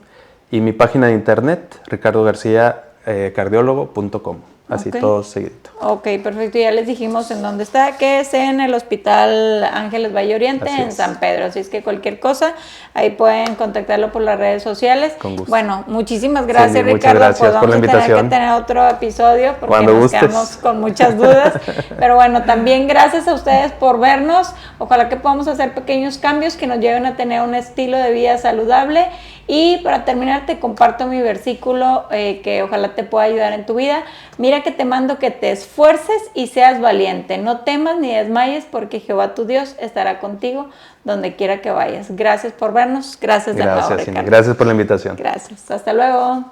y mi página de internet, ricardogarciacardiólogo.com. Así, todo seguidito. Ok, perfecto. Ya les dijimos en dónde está, que es en el Hospital Ángeles Valle Oriente, en San Pedro. Así es que cualquier cosa, ahí pueden contactarlo por las redes sociales. Con gusto. Bueno, muchísimas gracias, Ricardo. Muchas gracias por la invitación. Vamos a tener que tener otro episodio porque Cuando nos gustes. quedamos con muchas dudas. Pero bueno, también gracias a ustedes por vernos. Ojalá que podamos hacer pequeños cambios que nos lleven a tener un estilo de vida saludable. Y para terminar, te comparto mi versículo que ojalá te pueda ayudar en tu vida. Mira que te mando que te esfuerces y seas valiente. No temas ni desmayes, porque Jehová tu Dios estará contigo donde quiera que vayas. Gracias por vernos. Gracias de nuevo, Ricardo. Gracias por la invitación. Gracias. Hasta luego.